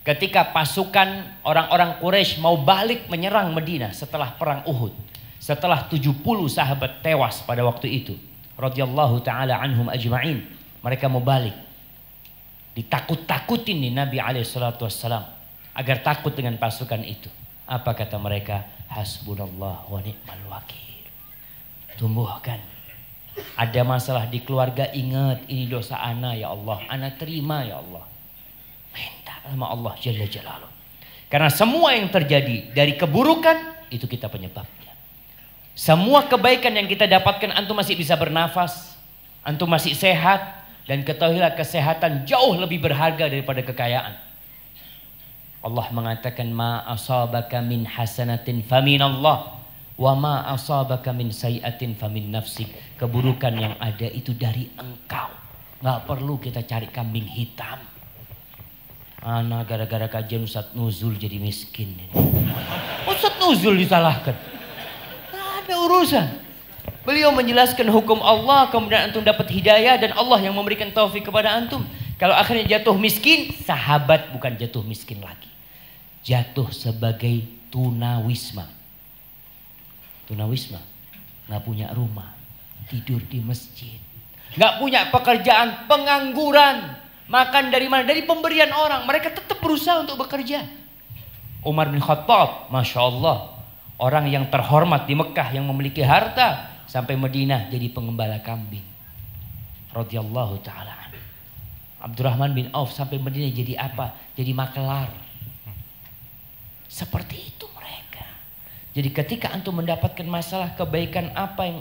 ketika pasukan orang-orang Quraisy mau balik menyerang Madinah setelah perang Uhud, setelah 70 sahabat tewas pada waktu itu, radhiyallahu taala anhum ajma'in, mereka mau balik. Ditakut-takutin nih Nabi alaihi salatu wassalam agar takut dengan pasukan itu. Apa kata mereka? Hasbunallah wa ni'mal wakil. Tumbuhkan. Ada masalah di keluarga, ingat ini dosa ana ya Allah, ana terima ya Allah. Minta sama Allah Jalla Jalaluh. Karena semua yang terjadi dari keburukan itu kita penyebabnya. Semua kebaikan yang kita dapatkan, antum masih bisa bernafas, antum masih sehat, dan ketahuilah kesehatan jauh lebih berharga daripada kekayaan. Allah mengatakan ma asabaka min hasanatin faminallah wa ma asabaka min sayiatin famin nafsik. Keburukan yang ada itu dari engkau. Nggak perlu kita cari kambing hitam. Anak gara-gara kajian Ustadz Nuzul jadi miskin ini. Ustadz Nuzul disalahkan. Nggak ada urusan. Beliau menjelaskan hukum Allah, kemudian antum dapat hidayah dan Allah yang memberikan taufik kepada antum. Kalau akhirnya jatuh miskin, sahabat bukan jatuh miskin lagi. Jatuh sebagai tunawisma. Tunawisma, nggak punya rumah, tidur di masjid, nggak punya pekerjaan, pengangguran, makan dari mana? Dari pemberian orang. Mereka tetap berusaha untuk bekerja. Umar bin Khattab, masya Allah, orang yang terhormat di Mekah yang memiliki harta, sampai Madinah jadi pengembala kambing. Radhiyallahu taala. Abdurrahman bin Auf sampai Madinah jadi apa? Jadi makelar. Seperti itu mereka. Jadi ketika antum mendapatkan masalah, kebaikan apa yang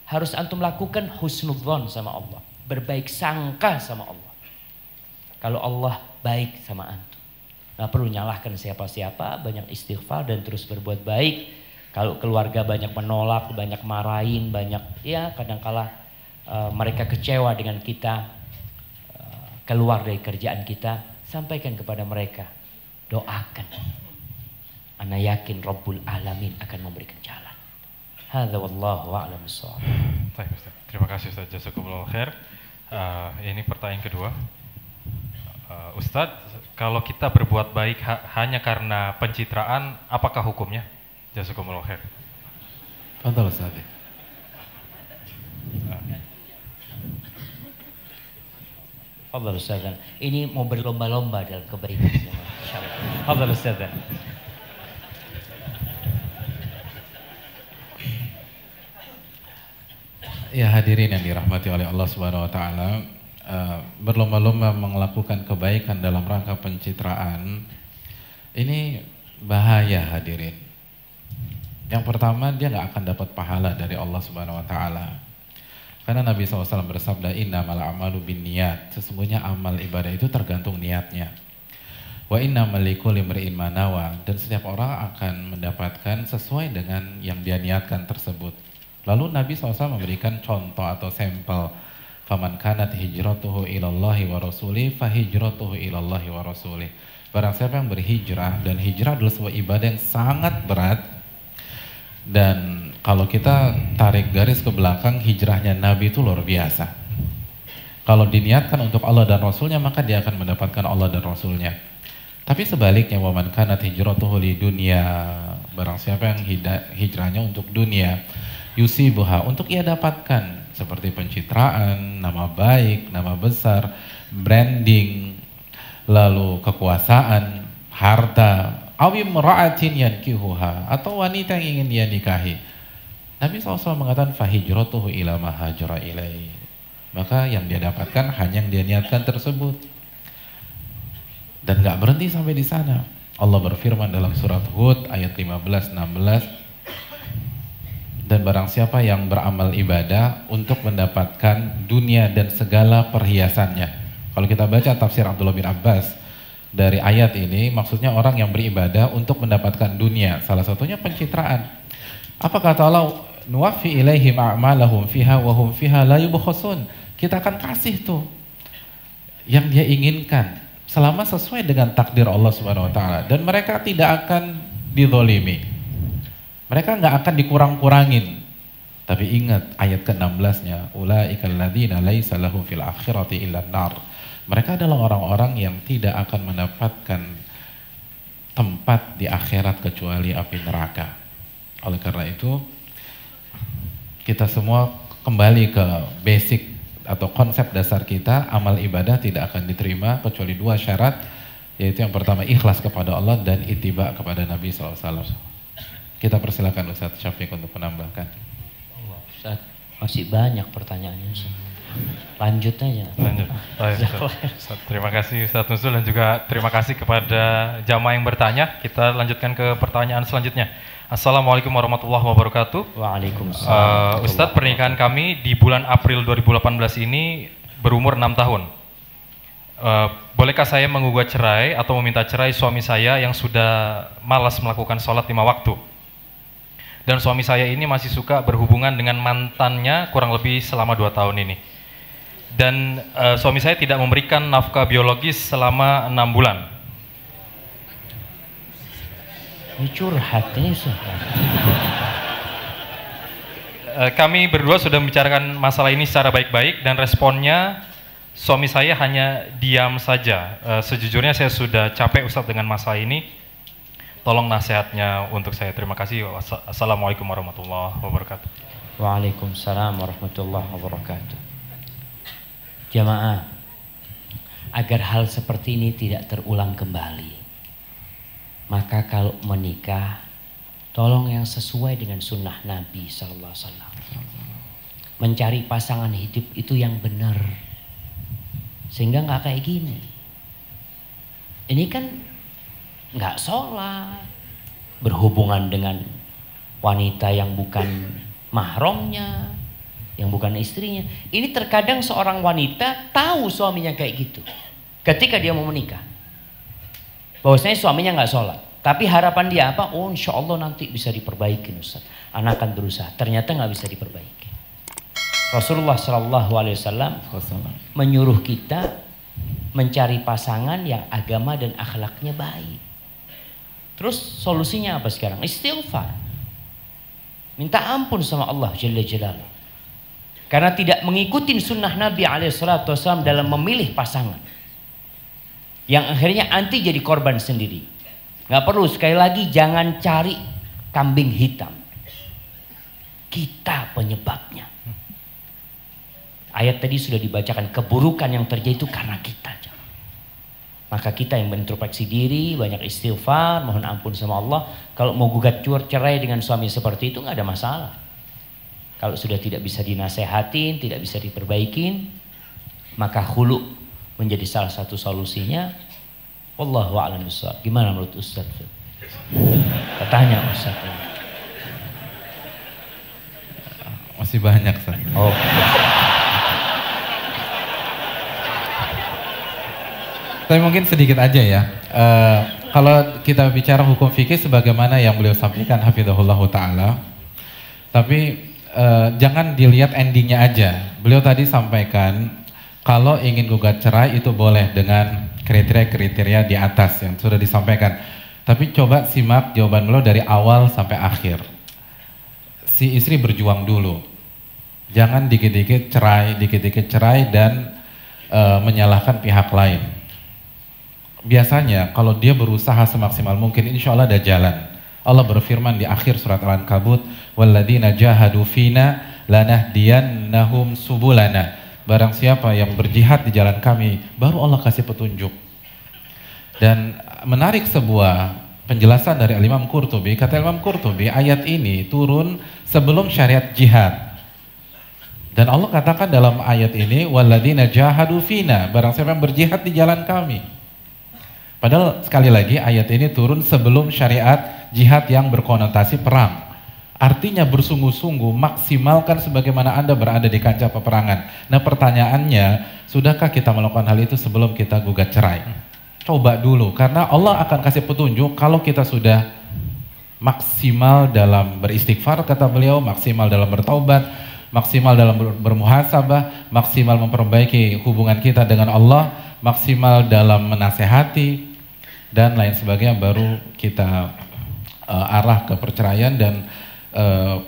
harus antum lakukan? Husnudzon sama Allah. Berbaik sangka sama Allah. Kalau Allah baik sama antum. Nggak perlu nyalahkan siapa-siapa, banyak istighfar dan terus berbuat baik. Kalau keluarga banyak menolak, banyak marahin, banyak ya kadangkala mereka kecewa dengan kita, keluar dari kerjaan kita, sampaikan kepada mereka, doakan. Ana yakin Rabbul Alamin akan memberikan jalan. Hadza wallahu a'lam bissawab. Baik Ustaz. Terima kasih Ustaz, jazakumullah khair. Ini pertanyaan kedua. Ustaz, kalau kita berbuat baik hanya karena pencitraan, apakah hukumnya? Jazakumullah khair. Fadhal Ustaz. Fadhal Ustaz. Ini mau berlomba-lomba dalam kebaikan. Fadhal Ustaz. Ya hadirin yang dirahmati oleh Allah Subhanahu wa taala, berlomba-lomba melakukan kebaikan dalam rangka pencitraan ini bahaya hadirin. Yang pertama, dia nggak akan dapat pahala dari Allah Subhanahu wa taala. Karena Nabi SAW bersabda, innamal a'malu binniyat. Sesungguhnya amal ibadah itu tergantung niatnya. Wa innamal likulli imri'in ma nawa. Dan setiap orang akan mendapatkan sesuai dengan yang dia niatkan tersebut. Lalu Nabi SAW memberikan contoh atau sampel, faman kanat hijratuhu ilallahi wa rasulih fahijratuhu ilallahi wa rasulih. Barang siapa yang berhijrah, dan hijrah adalah sebuah ibadah yang sangat berat, dan kalau kita tarik garis ke belakang, hijrahnya Nabi itu luar biasa. Kalau diniatkan untuk Allah dan Rasulnya, maka dia akan mendapatkan Allah dan Rasulnya. Tapi sebaliknya, waman kanat hijratuhu li dunya, barang siapa yang hijrahnya untuk dunia, yusibuha, untuk ia dapatkan, seperti pencitraan, nama baik, nama besar, branding, lalu kekuasaan, harta, awim ra'atin yankihuha, atau wanita yang ingin dia nikahi. Nabi SAW mengatakan fahijratuhu ila ma hajara ilaihi, maka yang dia dapatkan hanya yang dia niatkan tersebut. Dan gak berhenti sampai di sana. Allah berfirman dalam surat Hud ayat 15-16, dan barang siapa yang beramal ibadah untuk mendapatkan dunia dan segala perhiasannya. Kalau kita baca tafsir Abdullah bin Abbas dari ayat ini, maksudnya orang yang beribadah untuk mendapatkan dunia, salah satunya pencitraan. Apa kata Allah? Nuwaffi ilaihim a'malahum fiha wa hum fiha la yubkhasun. Kita akan kasih tuh yang dia inginkan selama sesuai dengan takdir Allah Subhanahu wa taala, dan mereka tidak akan dizalimi. Mereka nggak akan dikurang-kurangin. Tapi ingat ayat ke-16-nya, ulaikal ladzina laisa lahum fil akhirati illa nar. Mereka adalah orang-orang yang tidak akan mendapatkan tempat di akhirat kecuali api neraka. Oleh karena itu, kita semua kembali ke basic atau konsep dasar kita, amal ibadah tidak akan diterima kecuali dua syarat, yaitu yang pertama ikhlas kepada Allah dan ittiba kepada Nabi SAW. Kita persilakan Ustaz Syafiq untuk menambahkan. Ustaz, masih banyak pertanyaannya Ustaz. Lanjut aja. Lanjut. Ustaz, terima kasih Ustaz Nuzul, dan juga terima kasih kepada jamaah yang bertanya. Kita lanjutkan ke pertanyaan selanjutnya. Assalamualaikum warahmatullahi wabarakatuh. Waalaikumsalam. Ustadz, pernikahan kami di bulan April 2018 ini berumur 6 tahun. Bolehkah saya menggugat cerai atau meminta cerai suami saya yang sudah malas melakukan sholat 5 waktu? Dan suami saya ini masih suka berhubungan dengan mantannya kurang lebih selama 2 tahun ini. Dan suami saya tidak memberikan nafkah biologis selama 6 bulan. Ini curhat ini Ustaz. Kami berdua sudah membicarakan masalah ini secara baik-baik, dan responnya suami saya hanya diam saja. Sejujurnya saya sudah capek Ustaz dengan masalah ini. Tolong nasihatnya untuk saya. Terima kasih. Assalamualaikum warahmatullahi wabarakatuh. Waalaikumsalam warahmatullahi wabarakatuh. Jamaah, agar hal seperti ini tidak terulang kembali, maka kalau menikah, tolong yang sesuai dengan sunnah Nabi Sallallahu Alaihi Wasallam. Mencari pasangan hidup itu yang benar, sehingga nggak kayak gini. Ini kan nggak sholat, berhubungan dengan wanita yang bukan mahramnya, yang bukan istrinya. Ini terkadang seorang wanita tahu suaminya kayak gitu ketika dia mau menikah, bahwasanya suaminya nggak sholat, tapi harapan dia apa? Oh, insya Allah nanti bisa diperbaiki Ustaz, anak akan berusaha. Ternyata nggak bisa diperbaiki. Rasulullah SAW menyuruh kita mencari pasangan yang agama dan akhlaknya baik. Terus solusinya apa sekarang? Istighfar, minta ampun sama Allah Jalla Jalaluhu, karena tidak mengikuti sunnah Nabi SAW dalam memilih pasangan, yang akhirnya anti jadi korban sendiri. Nggak perlu, sekali lagi jangan cari kambing hitam. Kita penyebabnya. Ayat tadi sudah dibacakan, keburukan yang terjadi itu karena kita. Maka kita yang berintrospeksi diri, banyak istighfar, mohon ampun sama Allah. Kalau mau gugat cerai dengan suami seperti itu nggak ada masalah. Kalau sudah tidak bisa dinasehatin, tidak bisa diperbaikin, maka khulu menjadi salah satu solusinya. Wallahu a'lam bishawab. Gimana menurut Ustaz? Tanya Ustaz. Masih banyak Ustaz. Oh. Tapi mungkin sedikit aja ya. Kalau kita bicara hukum fikih sebagaimana yang beliau sampaikan hafizahullah ta'ala, tapi jangan dilihat endingnya aja. Beliau tadi sampaikan kalau ingin gugat cerai itu boleh dengan kriteria-kriteria di atas yang sudah disampaikan. Tapi coba simak jawaban beliau dari awal sampai akhir. Si istri berjuang dulu. Jangan dikit-dikit cerai dan menyalahkan pihak lain. Biasanya kalau dia berusaha semaksimal mungkin, insya Allah ada jalan. Allah berfirman di akhir surat Al-Ankabut, "Walladzina jahadu fina lanahdiyannahum subulana." Barang siapa yang berjihad di jalan kami, baru Allah kasih petunjuk. Dan menarik sebuah penjelasan dari Imam Qurtubi, kata Imam Qurtubi, ayat ini turun sebelum syariat jihad. Dan Allah katakan dalam ayat ini, "Walladzina jahadu fina," barang siapa yang berjihad di jalan kami. Padahal sekali lagi ayat ini turun sebelum syariat jihad yang berkonotasi perang. Artinya bersungguh-sungguh maksimalkan sebagaimana Anda berada di kancah peperangan. Nah pertanyaannya, sudahkah kita melakukan hal itu sebelum kita gugat cerai? Coba dulu, karena Allah akan kasih petunjuk kalau kita sudah maksimal dalam beristighfar, kata beliau, maksimal dalam bertaubat, maksimal dalam bermuhasabah, maksimal memperbaiki hubungan kita dengan Allah, maksimal dalam menasehati, dan lain sebagainya, baru kita arah ke perceraian. Dan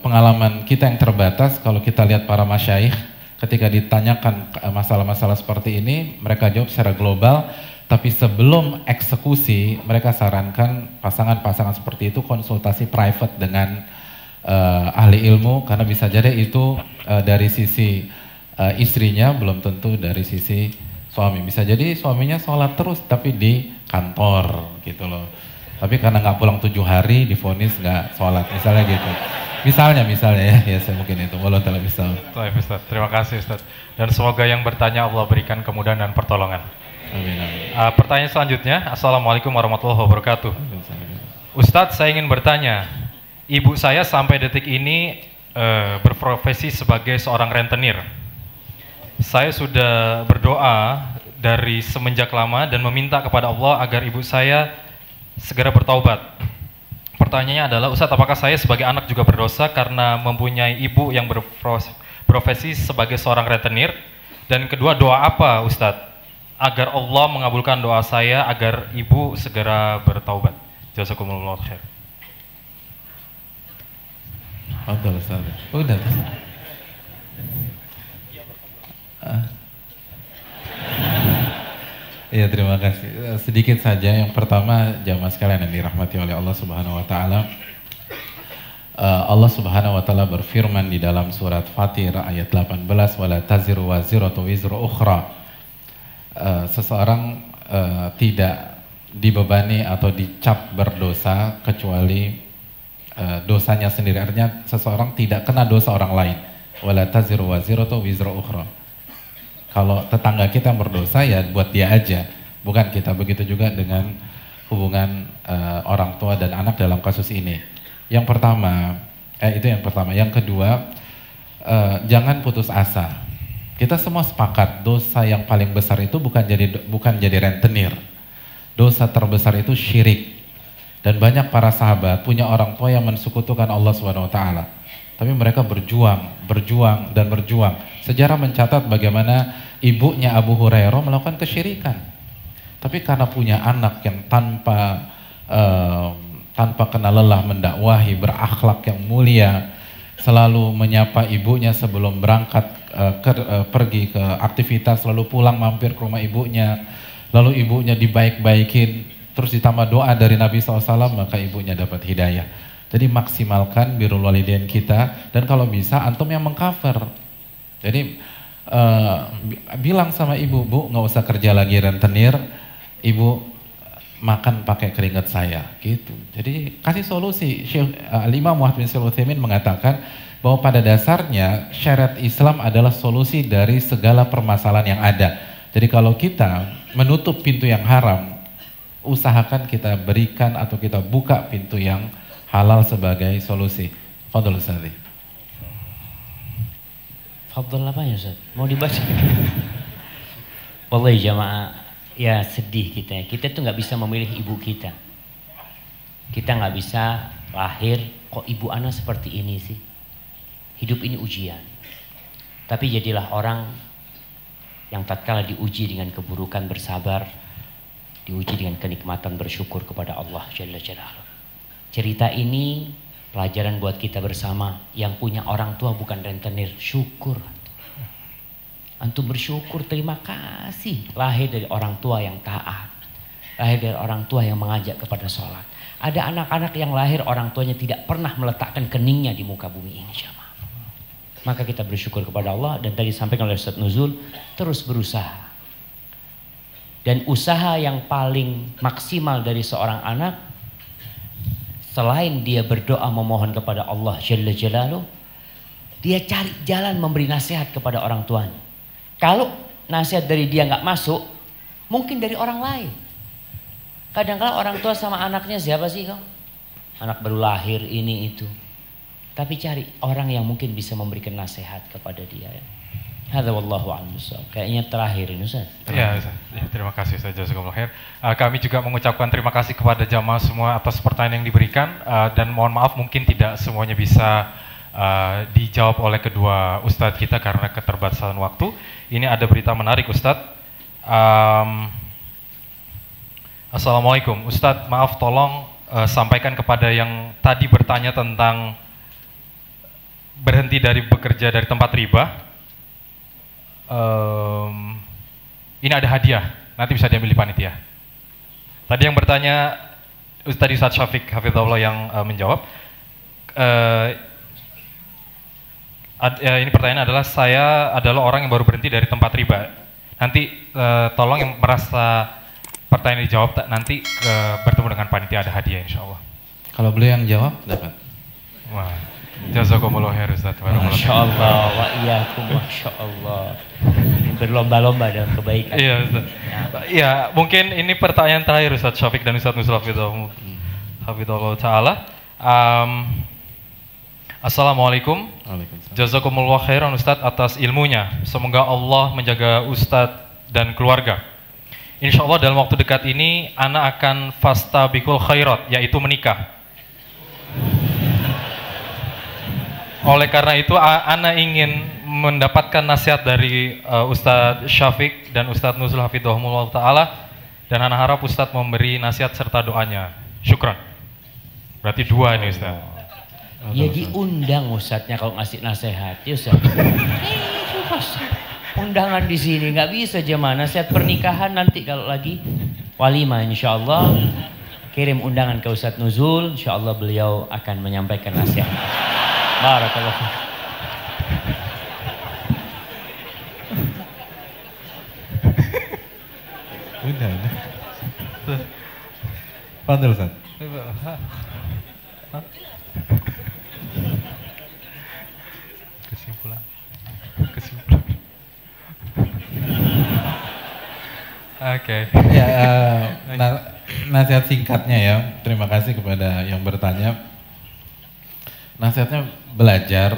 pengalaman kita yang terbatas, kalau kita lihat para masyaikh ketika ditanyakan masalah-masalah seperti ini, mereka jawab secara global, tapi sebelum eksekusi mereka sarankan pasangan-pasangan seperti itu konsultasi private dengan ahli ilmu, karena bisa jadi itu dari sisi istrinya, belum tentu dari sisi suami. Bisa jadi suaminya sholat terus tapi di kantor gitu loh, tapi karena nggak pulang 7 hari divonis nggak sholat, misalnya gitu. Misalnya ya saya mungkin itu. Wallahu ta'ala bisawab. Baik Ustaz, terima kasih Ustaz. Dan semoga yang bertanya Allah berikan kemudahan dan pertolongan. Amin, amin. Pertanyaan selanjutnya, Assalamualaikum warahmatullahi wabarakatuh. Ustadz, saya ingin bertanya, ibu saya sampai detik ini berprofesi sebagai seorang rentenir. Saya sudah berdoa dari semenjak lama dan meminta kepada Allah agar ibu saya segera bertaubat. Pertanyaannya adalah, Ustadz, apakah saya sebagai anak juga berdosa karena mempunyai ibu yang berprofesi sebagai seorang rentenir? Dan kedua, doa apa Ustadz agar Allah mengabulkan doa saya agar ibu segera bertaubat? Jazakumullah khair. Udah. Iya, terima kasih. Sedikit saja. Yang pertama, jamaah sekalian yang dirahmati oleh Allah Subhanahu wa taala. Allah Subhanahu wa taala berfirman di dalam surat Fatir ayat 18, "Wala taziru waziratu wizra ukhra." Seseorang tidak dibebani atau dicap berdosa kecuali dosanya sendiri. Artinya seseorang tidak kena dosa orang lain. Wala taziru waziratu wizra ukhra. Kalau tetangga kita yang berdosa, ya buat dia aja, bukan kita. Begitu juga dengan hubungan orang tua dan anak dalam kasus ini. Yang pertama, itu yang pertama. Yang kedua, jangan putus asa. Kita semua sepakat dosa yang paling besar itu bukan jadi rentenir. Dosa terbesar itu syirik. Dan banyak para sahabat punya orang tua yang mensekutukan Allah Subhanahu wa taala. Tapi mereka berjuang. Sejarah mencatat bagaimana ibunya Abu Hurairah melakukan kesyirikan. Tapi karena punya anak yang tanpa kena lelah mendakwahi, berakhlak yang mulia, selalu menyapa ibunya sebelum berangkat pergi ke aktivitas, lalu pulang mampir ke rumah ibunya, lalu ibunya dibaik-baikin, terus ditambah doa dari Nabi SAW, maka ibunya dapat hidayah. Jadi maksimalkan birrul walidain kita, dan kalau bisa antum yang mengcover. Jadi bilang sama ibu, "Bu, nggak usah kerja lagi rentenir, ibu makan pakai keringat saya," gitu. Jadi kasih solusi. Imam Muhammad bin Shalih Al-Utsaimin mengatakan bahwa pada dasarnya syariat Islam adalah solusi dari segala permasalahan yang ada. Jadi kalau kita menutup pintu yang haram, usahakan kita berikan atau kita buka pintu yang halal sebagai solusi. Fadhol Ustaz. Fadhol apa ya Ustaz? Mau dibaca? Wallahi jamaah, ya sedih kita. Kita tuh nggak bisa memilih ibu kita. Kita nggak bisa lahir, kok ibu ana seperti ini sih? Hidup ini ujian. Tapi jadilah orang yang tatkala diuji dengan keburukan bersabar, diuji dengan kenikmatan bersyukur kepada Allah Jalla Jalaluhu. Cerita ini pelajaran buat kita bersama. Yang punya orang tua bukan rentenir, syukur. Antum bersyukur, terima kasih lahir dari orang tua yang taat, lahir dari orang tua yang mengajak kepada sholat. Ada anak-anak yang lahir orang tuanya tidak pernah meletakkan keningnya di muka bumi ini, jamaah. Maka kita bersyukur kepada Allah, dan tadi disampaikan oleh Ustaz Nuzul, terus berusaha. Dan usaha yang paling maksimal dari seorang anak, selain dia berdoa memohon kepada Allah Jalla Jalaluhu, dia cari jalan memberi nasihat kepada orang tuanya. Kalau nasihat dari dia nggak masuk, mungkin dari orang lain. Kadang-kadang orang tua sama anaknya siapa sih kau? Anak baru lahir ini itu. Tapi cari orang yang mungkin bisa memberikan nasihat kepada dia. Hadza wallahu a'lam bishawab. Kayaknya terakhir ini Ustaz. Ya, Ustaz. Ya, terima kasih Ustaz Jazakumullah khair. Kami juga mengucapkan terima kasih kepada jamaah semua atas pertanyaan yang diberikan, dan mohon maaf mungkin tidak semuanya bisa dijawab oleh kedua Ustadz kita karena keterbatasan waktu. Ini ada berita menarik Ustadz. Assalamualaikum Ustadz, maaf tolong sampaikan kepada yang tadi bertanya tentang berhenti dari bekerja dari tempat riba. Ini ada hadiah, nanti bisa diambil di panitia. Tadi yang bertanya Ustadz Syafiq Hafizahullah yang menjawab. Ini pertanyaan adalah, saya adalah orang yang baru berhenti dari tempat riba. Nanti tolong yang merasa pertanyaan dijawab nanti bertemu dengan panitia, ada hadiah insya Allah. Kalau beliau yang jawab dapat. Wah, jazakumullah khair Ustaz. Masya Allah, wa iyyakum, Masya Allah. Berlomba-lomba dalam kebaikan. Iya Ustaz. Ya, mungkin ini pertanyaan terakhir Ustaz Syafiq dan Ustaz Nuzul Hafizahullah Ta'ala. Assalamualaikum. Jazakumullah khairan Ustaz atas ilmunya. Semoga Allah menjaga Ustaz dan keluarga. Insya Allah dalam waktu dekat ini anak akan fastabiqul khairat, yaitu menikah. Oleh karena itu anak ingin mendapatkan nasihat dari Ustaz Syafiq dan Ustaz Nuzul Hafizahumullah Ta'ala, dan anak harap Ustaz memberi nasihat serta doanya. Syukran. Berarti dua ini Ustaz. Ya diundang Ustadznya kalau ngasih nasihat, ya Ustaz. Undangan di sini nggak bisa jemaah, nasihat pernikahan nanti kalau lagi walimah insya Allah kirim undangan ke Ustadz Nuzul, insya Allah beliau akan menyampaikan nasihat. Barakallahu. Udah. Fadil Ustaz. Kesimpulan. Oke. Ya, nasihat singkatnya ya. Terima kasih kepada yang bertanya. Nasihatnya belajar,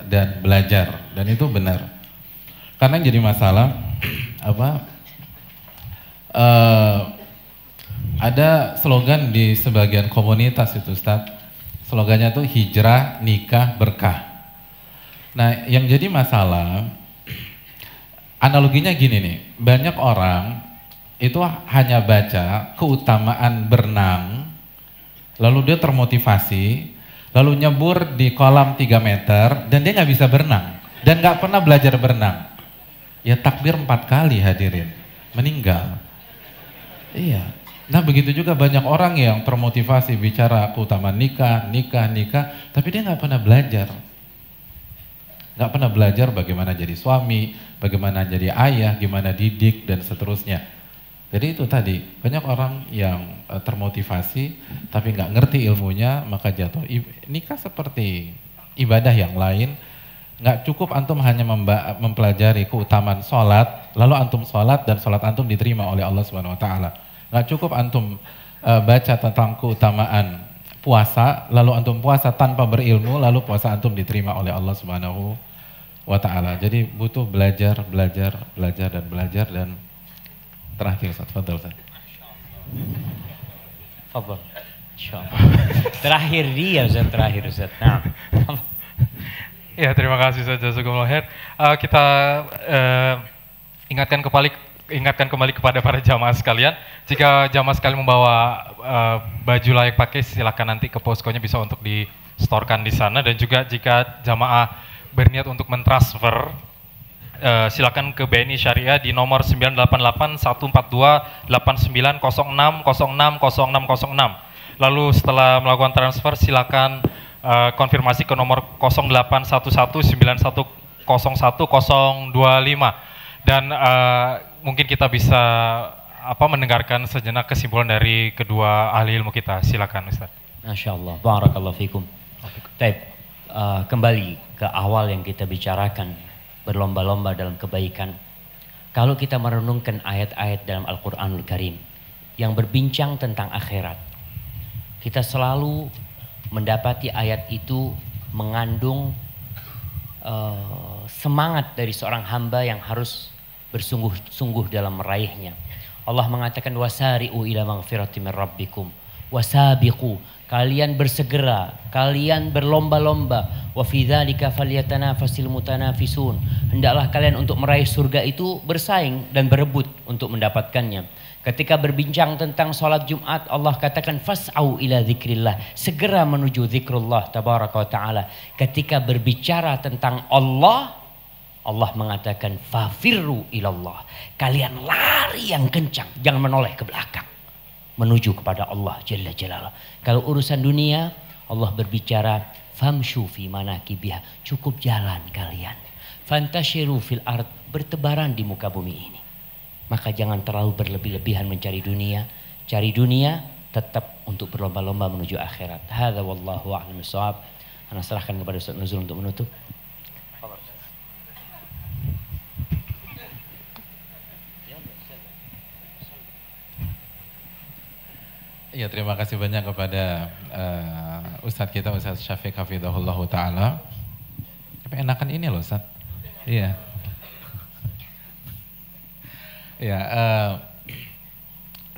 dan belajar. Dan itu benar. Karena yang jadi masalah ada slogan di sebagian komunitas itu Ustaz. Slogannya tuh hijrah, nikah, berkah. Nah, yang jadi masalah, analoginya gini nih, banyak orang itu hanya baca keutamaan berenang, lalu dia termotivasi, lalu nyebur di kolam 3 meter, dan dia nggak bisa berenang, dan nggak pernah belajar berenang. Ya takbir 4 kali hadirin, meninggal. Iya. Nah begitu juga banyak orang yang termotivasi bicara keutamaan nikah, tapi dia nggak pernah belajar. Nggak pernah belajar bagaimana jadi suami, bagaimana jadi ayah, gimana didik, dan seterusnya. Jadi itu tadi, banyak orang yang termotivasi tapi nggak ngerti ilmunya, maka jatuh. Nikah seperti ibadah yang lain, nggak cukup antum hanya mempelajari keutamaan sholat, lalu antum sholat dan sholat antum diterima oleh Allah Subhanahu Wa Taala. Nggak cukup antum baca tentang keutamaan puasa, lalu antum puasa tanpa berilmu, lalu puasa antum diterima oleh Allah Subhanahu Wa Taala. Jadi butuh belajar, dan terakhir Ustaz, fadhil Ustaz. Fadhil. Insyaallah. Terakhir dia Ustaz, terakhir Ustaz. Nah. Ya, terima kasih Ustaz, jazakumullah khair. Kita ingatkan kembali kepada para jamaah sekalian. Jika jamaah sekalian membawa baju layak pakai, silakan nanti ke poskonya bisa untuk di-storekan di sana. Dan juga jika jamaah berniat untuk mentransfer, silakan ke BNI Syariah di nomor 988 142 8906060606. Lalu setelah melakukan transfer, silakan konfirmasi ke nomor 081191010125. Dan mungkin kita bisa mendengarkan sejenak kesimpulan dari kedua ahli ilmu kita. Silakan Ustaz. Masya Allah, barakallahu fikum. Baik, kembali ke awal yang kita bicarakan, berlomba-lomba dalam kebaikan. Kalau kita merenungkan ayat-ayat dalam Al-Quranul Karim yang berbincang tentang akhirat, kita selalu mendapati ayat itu mengandung semangat dari seorang hamba yang harus bersungguh-sungguh dalam meraihnya. Allah mengatakan wasari'u ila maghfirati min rabbikum wasabiqu, kalian bersegera, kalian berlomba-lomba, wa fi dzalika falyatanafasil mutanafisun, hendaklah kalian untuk meraih surga itu bersaing dan berebut untuk mendapatkannya. Ketika berbincang tentang sholat Jumat, Allah katakan fas'au ila dzikrillah, segera menuju zikrullah tabaraka wa ta'ala. Ketika berbicara tentang Allah, Allah mengatakan fafirru ilallah, kalian lari yang kencang, jangan menoleh ke belakang, menuju kepada Allah Jalla Jalaluh. Kalau urusan dunia, Allah berbicara famshu fi manakibiha, cukup jalan kalian. Fantashiru fil ard, bertebaran di muka bumi ini. Maka jangan terlalu berlebih-lebihan mencari dunia. Cari dunia tetap untuk berlomba-lomba menuju akhirat. Hadza wallahu a'lam bishawab. Ana serahkan kepada Ustaz Nuzul untuk menutup. Iya, terima kasih banyak kepada Ustadz kita, Ustadz Syafiq Hafidhahullah Ta'ala. Tapi enakan ini loh Ustadz. Iya. Ya,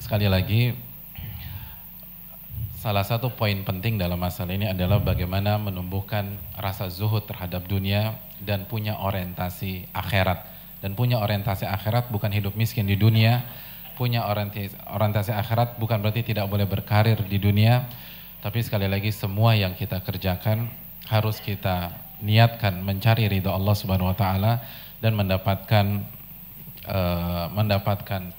sekali lagi, salah satu poin penting dalam masalah ini adalah bagaimana menumbuhkan rasa zuhud terhadap dunia dan punya orientasi akhirat. Dan punya orientasi akhirat bukan hidup miskin di dunia, punya orientasi akhirat bukan berarti tidak boleh berkarir di dunia, tapi sekali lagi semua yang kita kerjakan harus kita niatkan mencari ridha Allah Subhanahu wa taala dan mendapatkan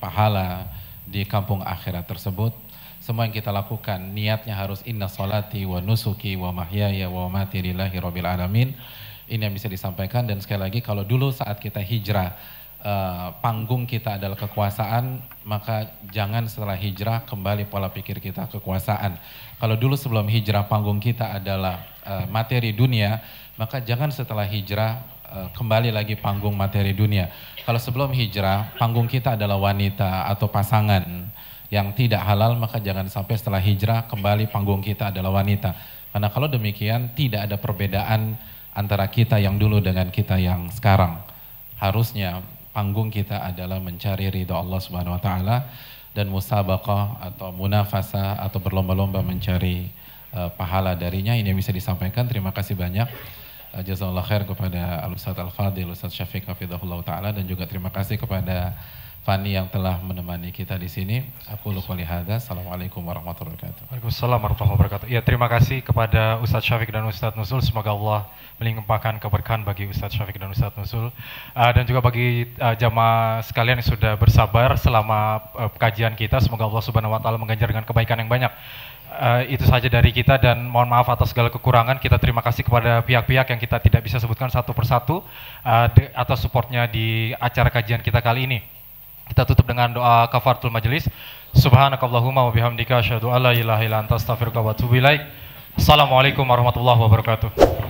pahala di kampung akhirat tersebut. Semua yang kita lakukan niatnya harus inna salati wa nusuki wa mahyaya wa mamati lillahi rabbil alamin. Ini yang bisa disampaikan. Dan sekali lagi, kalau dulu saat kita hijrah panggung kita adalah kekuasaan, maka jangan setelah hijrah kembali pola pikir kita kekuasaan. Kalau dulu sebelum hijrah panggung kita adalah materi dunia, maka jangan setelah hijrah kembali lagi panggung materi dunia. Kalau sebelum hijrah panggung kita adalah wanita atau pasangan yang tidak halal, maka jangan sampai setelah hijrah kembali panggung kita adalah wanita. Karena kalau demikian tidak ada perbedaan antara kita yang dulu dengan kita yang sekarang. Harusnya panggung kita adalah mencari ridha Allah Subhanahu wa taala dan musabaqah atau munafasah atau berlomba-lomba mencari pahala darinya. Ini yang bisa disampaikan. Terima kasih banyak. Jazakallahu khair kepada Al-Ustadz Al-Fadhil, Ustadz Syafiq Hafidhahullah Ta'ala, dan juga terima kasih kepada Fani yang telah menemani kita di sini. Aku qouli hadza. Assalamualaikum warahmatullahi wabarakatuh. Waalaikumsalam warahmatullahi wabarakatuh. Ya, terima kasih kepada Ustadz Syafiq dan Ustadz Nuzul. Semoga Allah melimpahkan keberkahan bagi Ustadz Syafiq dan Ustadz Nuzul. Dan juga bagi jamaah sekalian yang sudah bersabar selama kajian kita. Semoga Allah Subhanahu wa taala mengganjar dengan kebaikan yang banyak. Itu saja dari kita, dan mohon maaf atas segala kekurangan. Kita terima kasih kepada pihak-pihak yang kita tidak bisa sebutkan satu persatu atas supportnya di acara kajian kita kali ini. Kita tutup dengan doa kafaratul majelis. Subhanakallahumma wa bihamdika asyhadu an la ilaha illa anta astaghfiruka wa atubu ilaik. Assalamualaikum warahmatullahi wabarakatuh.